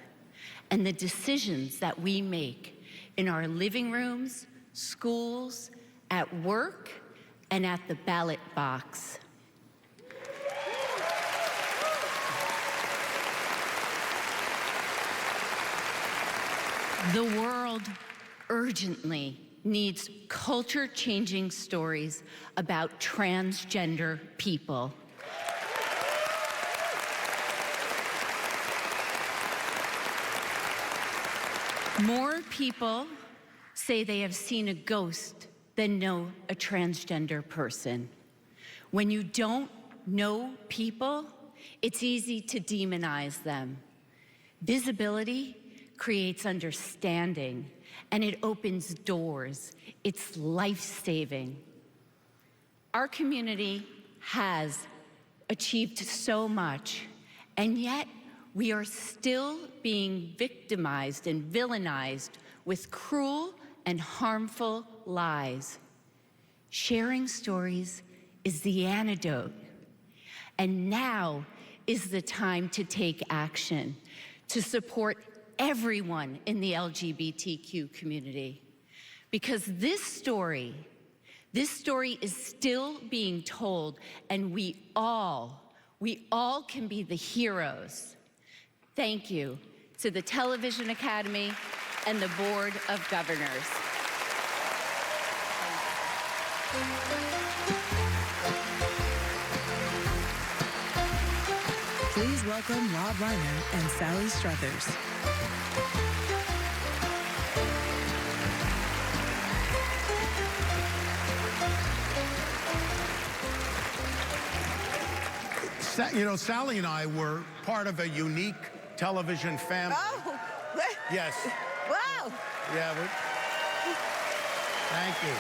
and the decisions that we make in our living rooms, schools, at work, and at the ballot box. The world urgently needs culture-changing stories about transgender people. More people say they have seen a ghost than know a transgender person. When you don't know people, it's easy to demonize them. Visibility creates understanding, and it opens doors. It's life-saving. Our community has achieved so much, and yet we are still being victimized and villainized with cruel and harmful lies. Sharing stories is the antidote. And now is the time to take action, to support everyone in the LGBTQ community. Because this story is still being told, and we all can be the heroes. Thank you to the Television Academy and the Board of Governors. Please welcome Rob Reiner and Sally Struthers. You know, Sally and I were part of a unique television family. Oh, yes. Wow. Yeah. Thank you.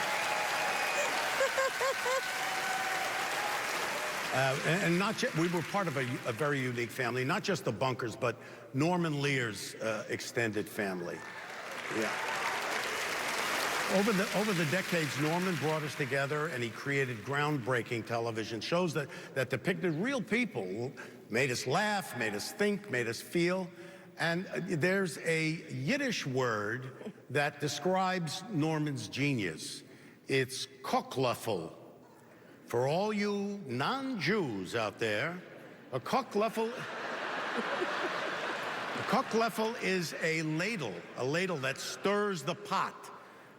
And not just, we were part of a very unique family, not just the Bunkers, but Norman Lear's extended family. Yeah. Over the decades, Norman brought us together, and he created groundbreaking television shows that depicted real people, made us laugh, made us think, made us feel. And there's a Yiddish word that describes Norman's genius. It's koklöffel. For all you non-Jews out there, a koklöffel is a ladle that stirs the pot.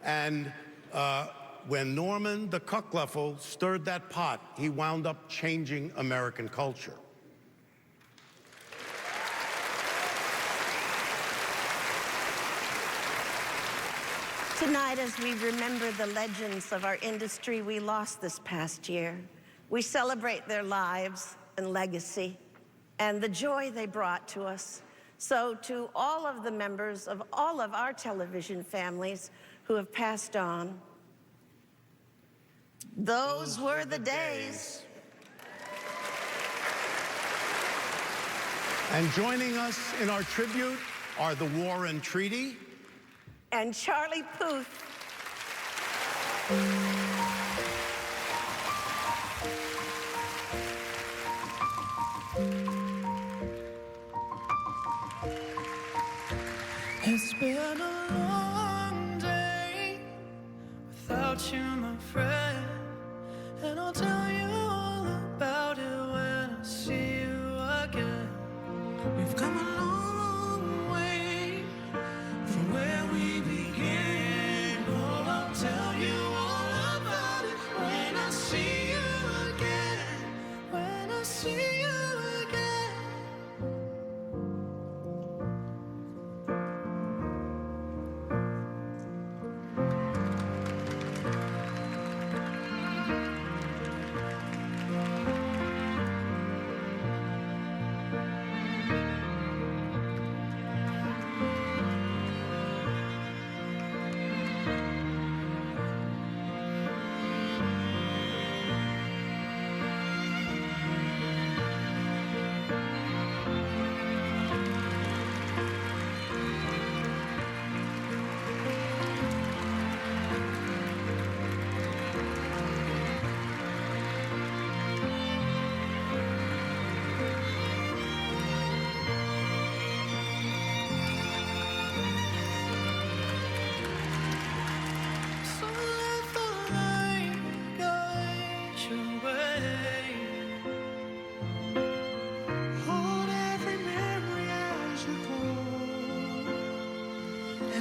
And when Norman the koklöffel stirred that pot, he wound up changing American culture. Tonight, as we remember the legends of our industry we lost this past year, we celebrate their lives and legacy and the joy they brought to us. So to all of the members of all of our television families who have passed on, those were the days. And joining us in our tribute are the Warren Treaty and Charlie Puth. It's been a long day without you, my friend, and I'll tell you all about it when I see you again. We've come a long way from where we began. Oh, I'll tell you all about it when I see you again. When I see you again.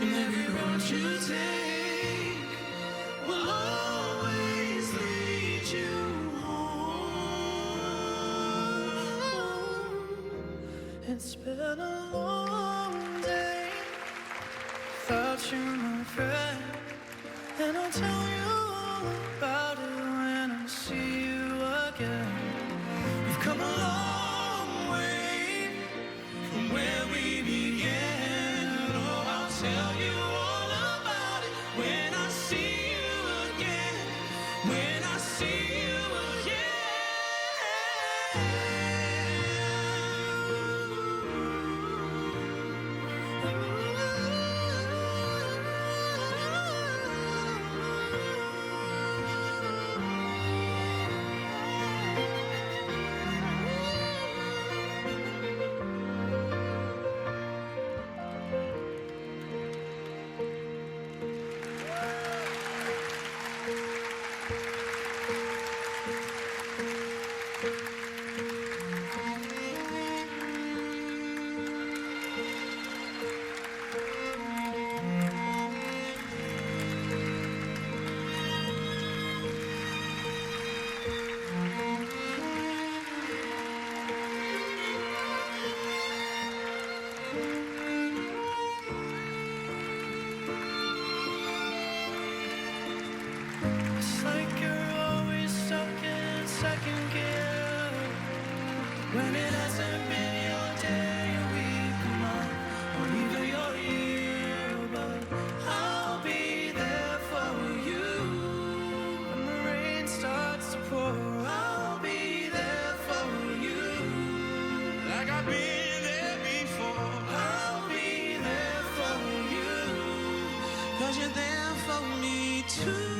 And every road you take will always lead you home. It's been a long day without you, my friend, and I'll tell you all about it when I see you again. We've come a long way from where we began. Oh, I'll tell you all about it when I see you again. When I see you It's like you're always stuck in second gear when it hasn't been your day, your week, your month, or even your year. But I'll be there for you when the rain starts to pour. I'll be there for you like I've been there before. I'll be there for you 'cause you're there for me too.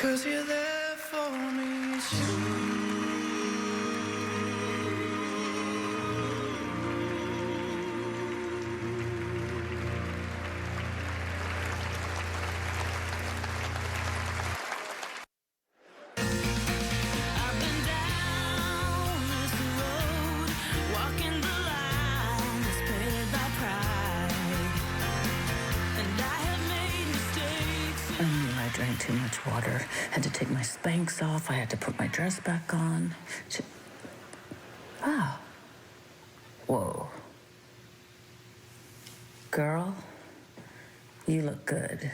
Cause you're there for me too. I've been down this road, walking the line that's paved by pride, and I have made mistakes. I knew I drank too much water. Had to take my Spanx off. I had to put my dress back on. Wow. Whoa. Girl, you look good.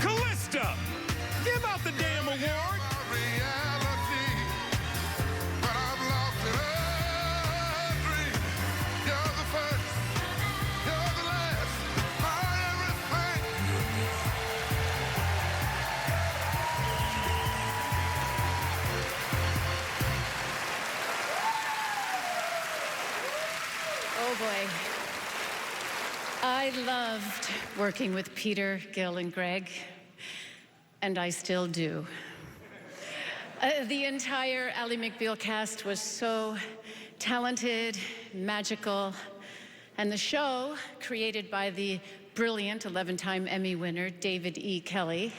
Callista, give out the damn award. Oh boy. I loved working with Peter, Gil, and Greg, and I still do. The entire Ally McBeal cast was so talented, magical, and the show, created by the brilliant 11-time Emmy winner David E. Kelley,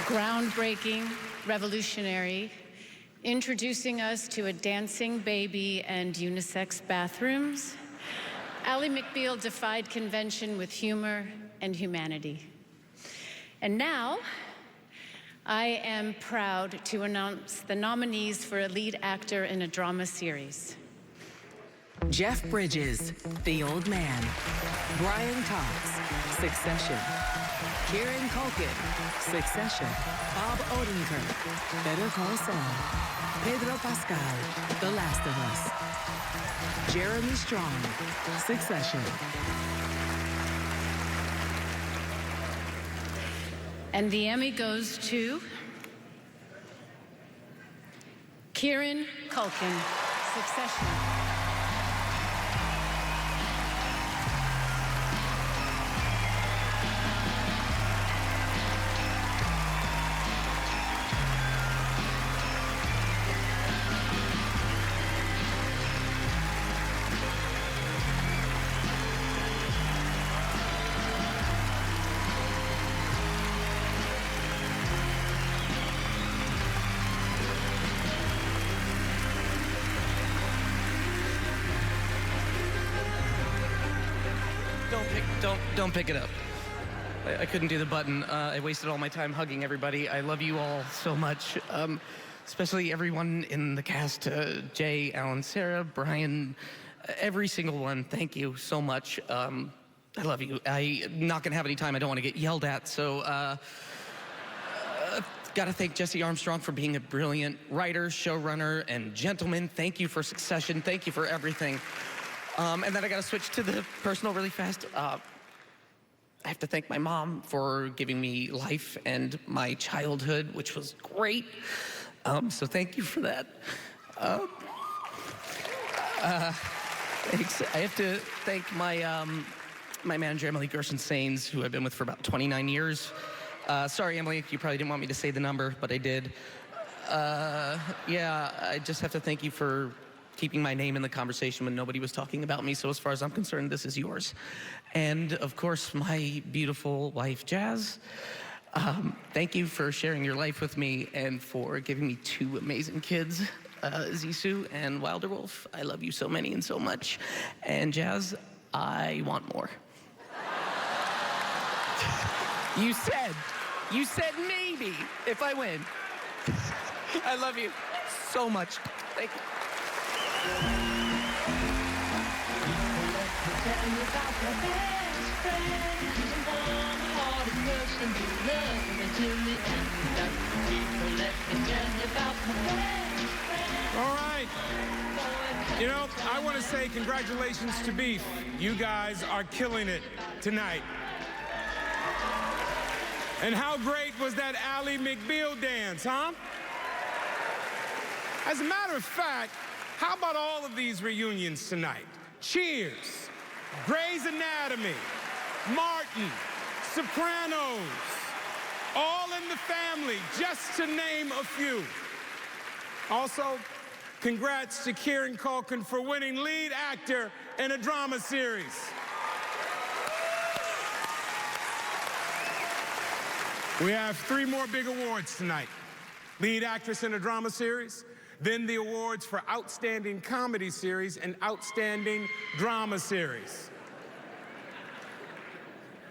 groundbreaking, revolutionary, introducing us to a dancing baby and unisex bathrooms. Ally McBeal defied convention with humor and humanity. And now, I am proud to announce the nominees for a lead actor in a drama series. Jeff Bridges, The Old Man. Brian Cox, Succession. Kieran Culkin, Succession. Bob Odenkirk, Better Call Saul. Pedro Pascal, The Last of Us. Jeremy Strong, Succession. And the Emmy goes to Kieran Culkin, Succession. Don't pick it up. I couldn't do the button. I wasted all my time hugging everybody. I love you all so much, especially everyone in the cast, Jay, Alan, Sarah, Brian, every single one. Thank you so much. I love you. I'm not gonna have any time. I don't want to get yelled at, so gotta thank Jesse Armstrong for being a brilliant writer, showrunner, and gentleman. Thank you for Succession. Thank you for everything. And then I gotta switch to the personal really fast. I have to thank my mom for giving me life and my childhood, which was great. So thank you for that. Thanks. I have to thank my my manager, Emily Gerson-Sains, who I've been with for about 29 years. Sorry, Emily, you probably didn't want me to say the number, but I did. Yeah, I just have to thank you for keeping my name in the conversation when nobody was talking about me. So as far as I'm concerned, this is yours. And of course, my beautiful wife, Jazz. Thank you for sharing your life with me and for giving me two amazing kids, Zissou and Wilder Wolf. I love you so many and so much. And Jazz, I want more. You said maybe if I win. I love you so much. Thank you. All right. You know, I want to say congratulations to Beef. You guys are killing it tonight. And how great was that Ally McBeal dance, huh? As a matter of fact, how about all of these reunions tonight? Cheers, Grey's Anatomy, Martin, Sopranos, All in the Family, just to name a few. Also, congrats to Kieran Culkin for winning lead actor in a drama series. We have 3 more big awards tonight. Lead actress in a drama series, then the awards for Outstanding Comedy Series and Outstanding Drama Series.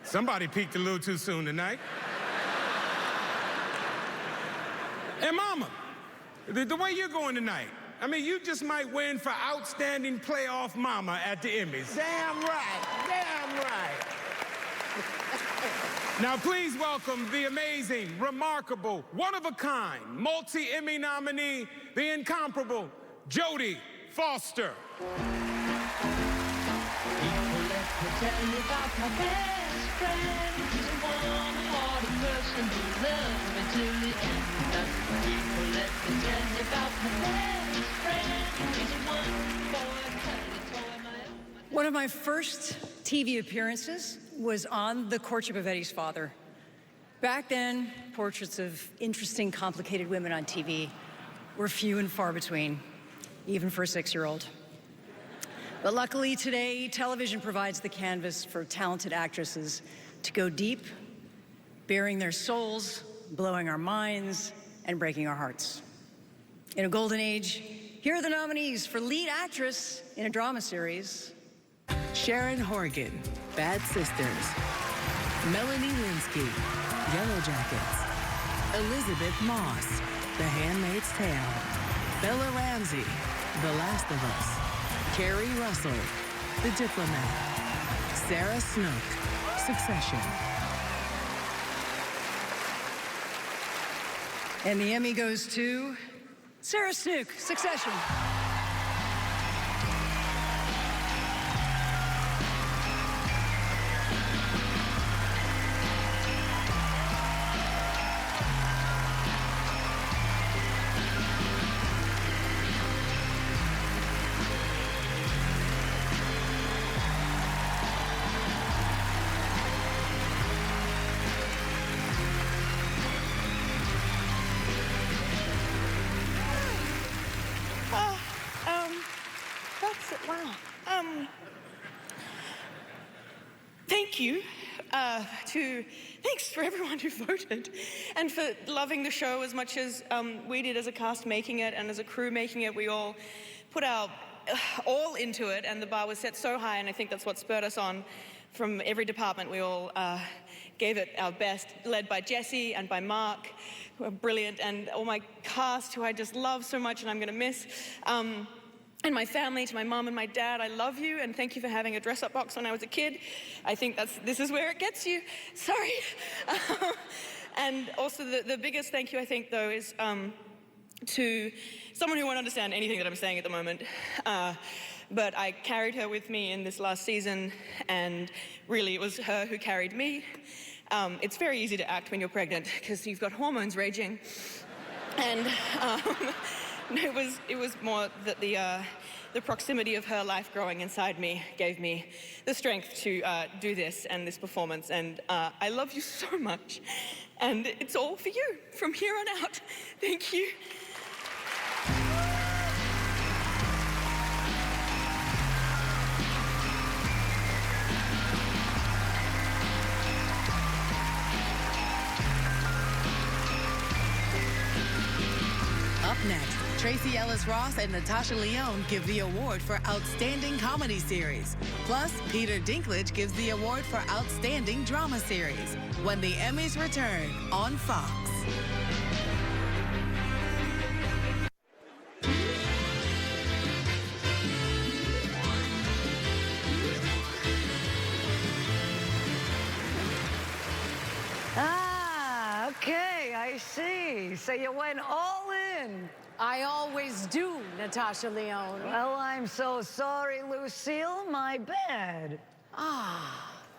Somebody peaked a little too soon tonight. And Mama, the way you're going tonight, I mean, you just might win for Outstanding Playoff Mama at the Emmys. Damn right, damn right. Now, please welcome the amazing, remarkable, one-of-a-kind, multi-Emmy nominee, the incomparable Jodie Foster. People let me tell you about my best friend. He's a warm-hearted person who loves me till the end. People let me tell you about my best friend. He's a one-boy cuddly toy, my own. One of my first TV appearances was on The Courtship of Eddie's Father. Back then, portraits of interesting, complicated women on TV were few and far between, even for a 6-year-old. But luckily today, television provides the canvas for talented actresses to go deep, bearing their souls, blowing our minds, and breaking our hearts. In a golden age, here are the nominees for lead actress in a drama series. Sharon Horgan, Bad Sisters. Melanie Linsky, Yellow Jackets. Elizabeth Moss, The Handmaid's Tale. Bella Ramsey, The Last of Us. Kerry Russell, The Diplomat. Sarah Snook, Succession. And the Emmy goes to Sarah Snook, Succession. thank you. Thanks for everyone who voted and for loving the show as much as we did as a cast making it and as a crew making it. We all put our all into it, and the bar was set so high, and I think that's what spurred us on. From every department, we all gave it our best, led by Jesse and by Mark, who are brilliant, and all my cast, who I just love so much and I'm going to miss. And my family, to my mom and my dad, I love you, and thank you for having a dress-up box when I was a kid. I think this is where it gets you. Sorry. And also the biggest thank you, I think, though, is to someone who won't understand anything that I'm saying at the moment. But I carried her with me in this last season, and really it was her who carried me. It's very easy to act when you're pregnant because you've got hormones raging. And it was more that the proximity of her life growing inside me gave me the strength to do this and this performance. And I love you so much. And it's all for you from here on out. Thank you. Up next, Tracy Ellis Ross and Natasha Lyonne give the award for Outstanding Comedy Series. Plus, Peter Dinklage gives the award for Outstanding Drama Series when the Emmys return on Fox. Okay, I see. So you went all in. I always do, Natasha Lyonne. Well, I'm so sorry, Lucille. My bad.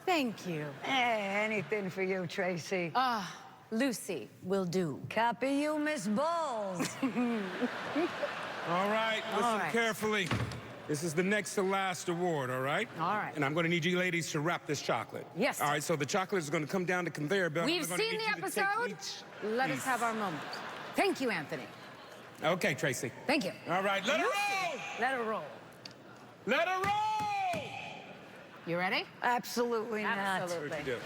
Thank you. Anything for you, Tracy. Lucy will do. Copy you, Miss Balls. All right, listen carefully. This is the next to last award, all right? All right. And I'm going to need you ladies to wrap this chocolate. Yes. All right, so the chocolate is going to come down the conveyor belt. We've seen the episode. Let us have our moment. Thank you, Anthony. Okay, Tracy. Thank you. All right, let her roll! Let her roll. Let her roll! You ready? Absolutely not. Absolutely. What'd you do?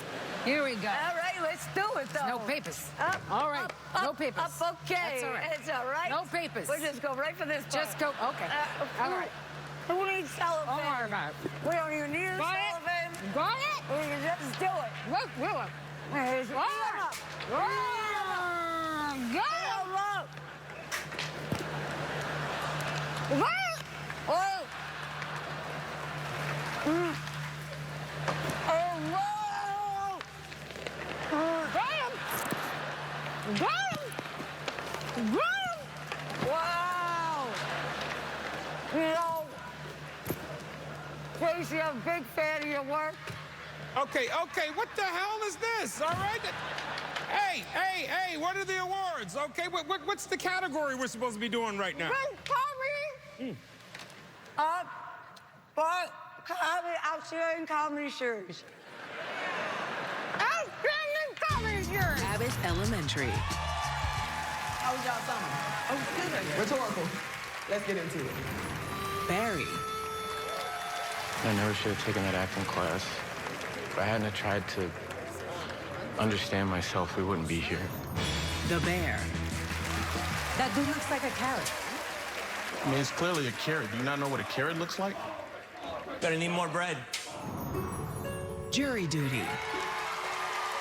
Here we go. All right, let's do it, though. No papers. Up, all right. Up, no papers. Up, okay. That's all right. It's all right. No papers. We'll just go right for this part. Just go. Okay. All right. Who needs cellophane? Don't worry about it. We don't even need a cellophane. Got it? We can just do it. Look, look. Here's Got it. Oh! Wow! You know, Tracy, I'm a big fan of your work. Okay, what the hell is this? All right? Hey, what are the awards? Okay, what's the category we're supposed to be doing right now? Comedy! Outstanding comedy series. Outstanding comedy series! Abbott Elementary. How was y'all summer? Oh, good. Rhetorical. Let's get into it. Barry. I never should have taken that acting class. If I hadn't tried to understand myself, we wouldn't be here. The Bear. That dude looks like a carrot. I mean, it's clearly a carrot. Do you not know what a carrot looks like? Gonna need more bread. Jury Duty.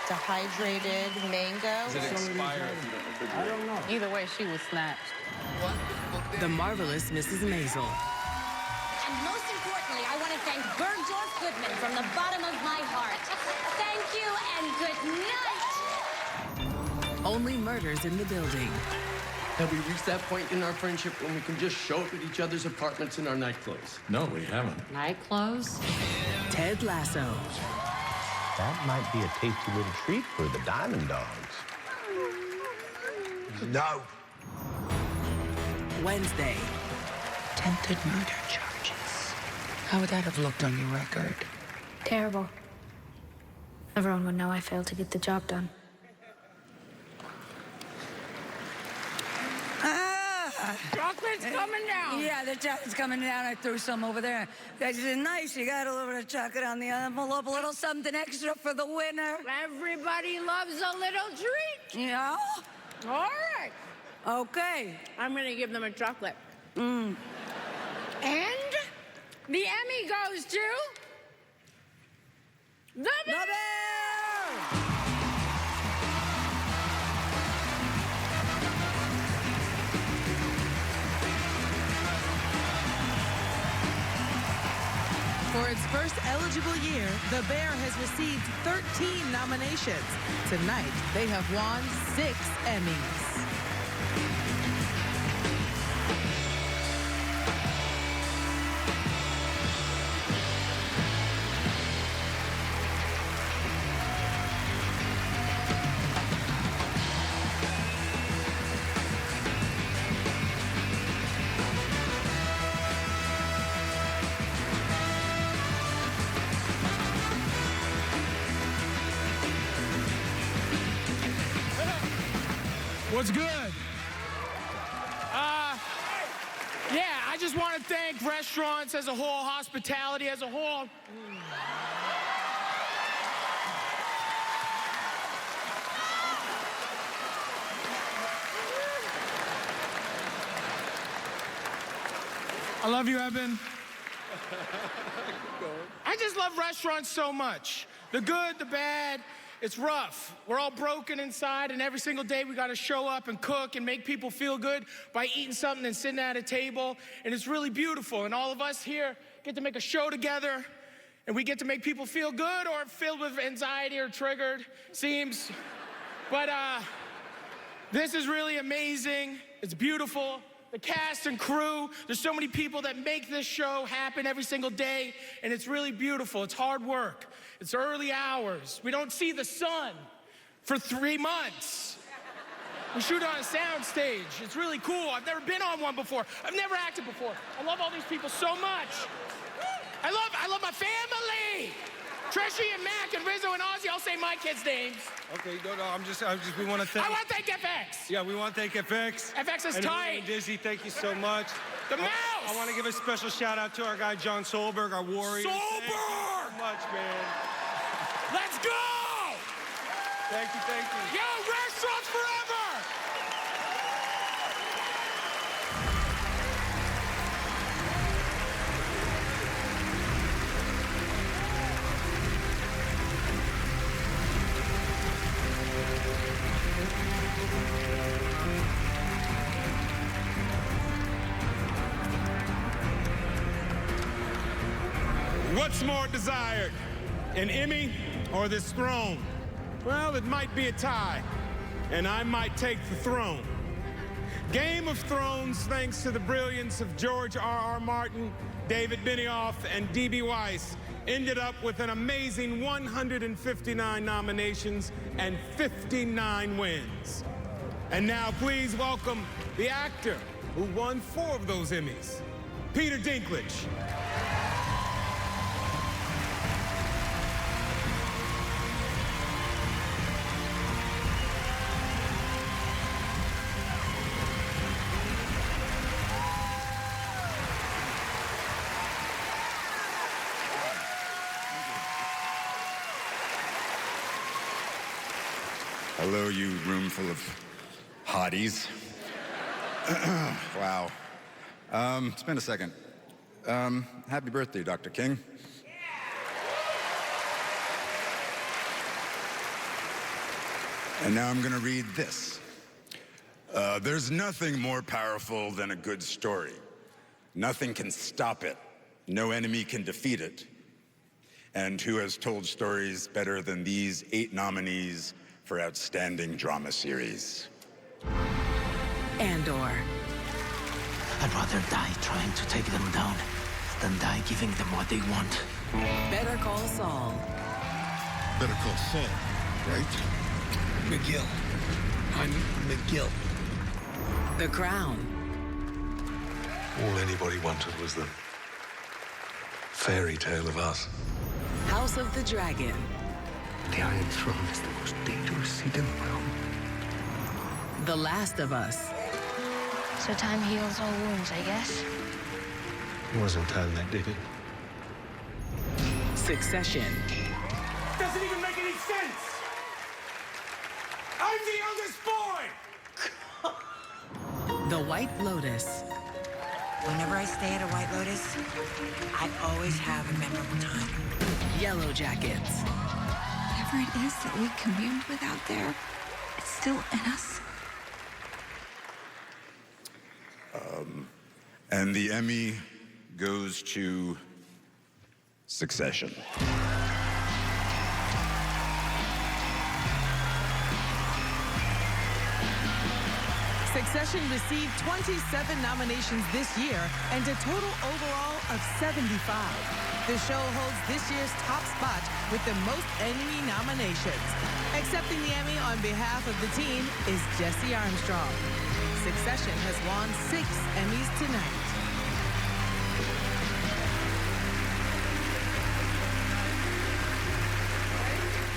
Dehydrated mango. Is it expired? I don't know. Either way, she was snatched. The Marvelous Mrs. Maisel. And most importantly, I want to thank Bergdorf Goodman from the bottom of my heart. Thank you and good night. Only Murders in the Building. Have we reached that point in our friendship when we can just show up at each other's apartments in our night clothes? No, we haven't. Night clothes? Ted Lasso. That might be a tasty little treat for the Diamond Dogs. No. Wednesday. Attempted murder charges. How would that have looked on your record? Terrible. Everyone would know I failed to get the job done. Chocolate's coming down. Yeah, the chocolate's coming down. I threw some over there. That's nice. You got a little bit of chocolate on the envelope, a little something extra for the winner. Everybody loves a little treat. Yeah? All right. Okay. I'm going to give them a chocolate. And the Emmy goes to the Bear! For its first eligible year, the Bear has received 13 nominations. Tonight, they have won 6 Emmys. What's good? Yeah, I just want to thank restaurants as a whole, hospitality as a whole. I love you, Eben. I just love restaurants so much. The good, the bad. It's rough. We're all broken inside, and every single day we gotta show up and cook and make people feel good by eating something and sitting at a table, and it's really beautiful. And all of us here get to make a show together, and we get to make people feel good or filled with anxiety or triggered, seems. But this is really amazing. It's beautiful. The cast and crew, there's so many people that make this show happen every single day, and it's really beautiful. It's hard work. It's early hours. We don't see the sun for 3 months. We shoot on a sound stage. It's really cool. I've never been on one before. I've never acted before. I love all these people so much. I love my family. Treshy and Mac and Rizzo and Ozzy, I'll say my kids' names. Okay, no, we want to thank... I want to thank FX. Yeah, we want to thank FX. FX is tight. And Dizzy, thank you so much. The mouse! I want to give a special shout out to our guy, John Solberg, our warrior. Solberg! Thank you so much, man. Let's go! Thank you. Yo, restaurants forever! What's more desired, an Emmy or this throne? Well, it might be a tie, and I might take the throne. Game of Thrones, thanks to the brilliance of George R.R. Martin, David Benioff, and D.B. Weiss, ended up with an amazing 159 nominations and 59 wins. And now please welcome the actor who won 4 of those Emmys, Peter Dinklage. Hello, you room full of hotties. Wow. It's been a second. Happy birthday, Dr. King. And now I'm gonna read this. There's nothing more powerful than a good story. Nothing can stop it. No enemy can defeat it. And who has told stories better than these 8 nominees for Outstanding Drama Series? Andor. I'd rather die trying to take them down than die giving them what they want. Better Call Saul. Better Call Saul, right? McGill. I'm McGill. The Crown. All anybody wanted was the fairy tale of us. House of the Dragon. The Iron Throne is the most dangerous seat in the realm. The Last of Us. So time heals all wounds, I guess. He wasn't told that, did he? Succession. Doesn't even make any sense. I'm the youngest boy. The White Lotus. Whenever I stay at a White Lotus, I always have a memorable time. Yellow Jackets. Whatever it is that we communed with out there, it's still in us. And the Emmy goes to Succession. Succession received 27 nominations this year and a total overall of 75. The show holds this year's top spot with the most Emmy nominations. Accepting the Emmy on behalf of the team is Jesse Armstrong. Succession has won 6 Emmys tonight.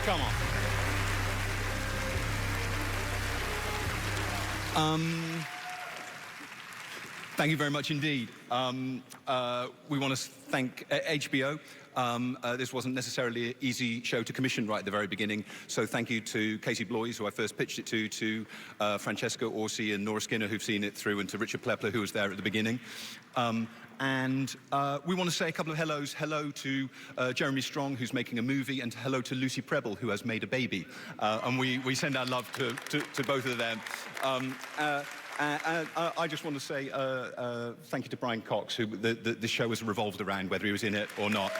Come on. Thank you very much indeed. We want to thank HBO. This wasn't necessarily an easy show to commission right at the very beginning, so thank you to Casey Bloys, who I first pitched it to Francesca Orsi and Nora Skinner, who've seen it through, and to Richard Plepler, who was there at the beginning. And we want to say a couple of hellos. Hello to Jeremy Strong, who's making a movie, and hello to Lucy Preble, who has made a baby. And we send our love to both of them. I just want to say thank you to Brian Cox, who the show has revolved around, whether he was in it or not.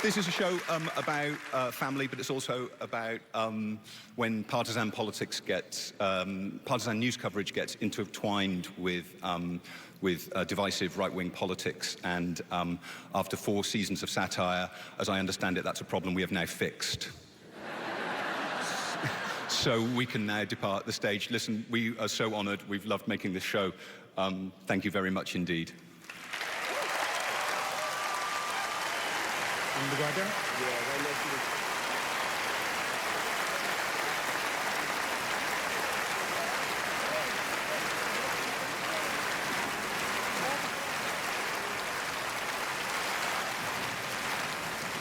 This is a show about family, but it's also about when partisan politics gets, partisan news coverage gets intertwined with divisive right-wing politics. And after 4 seasons of satire, as I understand it, that's a problem we have now fixed. So we can now depart the stage. Listen, we are so honored. We've loved making this show. Thank you very much indeed.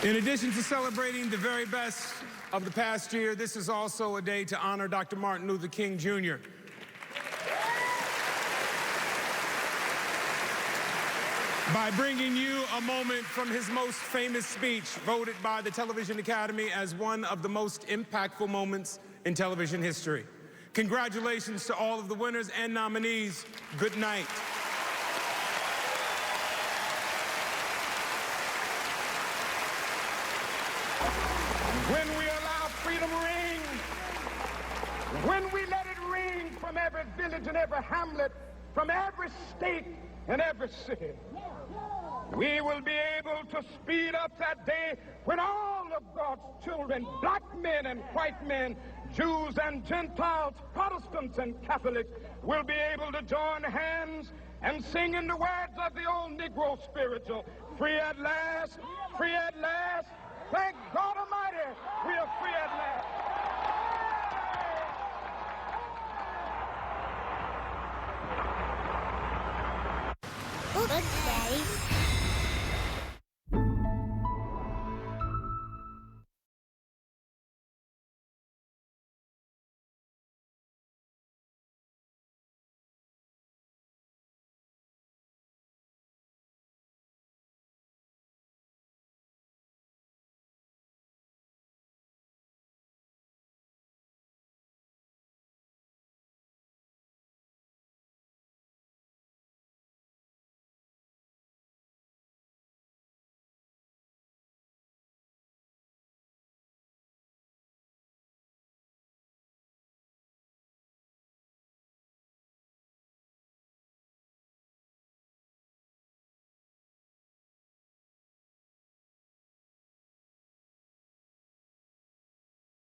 In addition to celebrating the very best of the past year, this is also a day to honor Dr. Martin Luther King, Jr. By bringing you a moment from his most famous speech, voted by the Television Academy as one of the most impactful moments in television history. Congratulations to all of the winners and nominees. Good night. When we allow freedom ring, when we let it ring from every village and every hamlet, from every state and every city, we will be able to speed up that day when all of God's children, black men and white men, Jews and Gentiles, Protestants and Catholics, will be able to join hands and sing in the words of the old Negro spiritual, free at last, free at last. Thank God Almighty, we are free at last. Good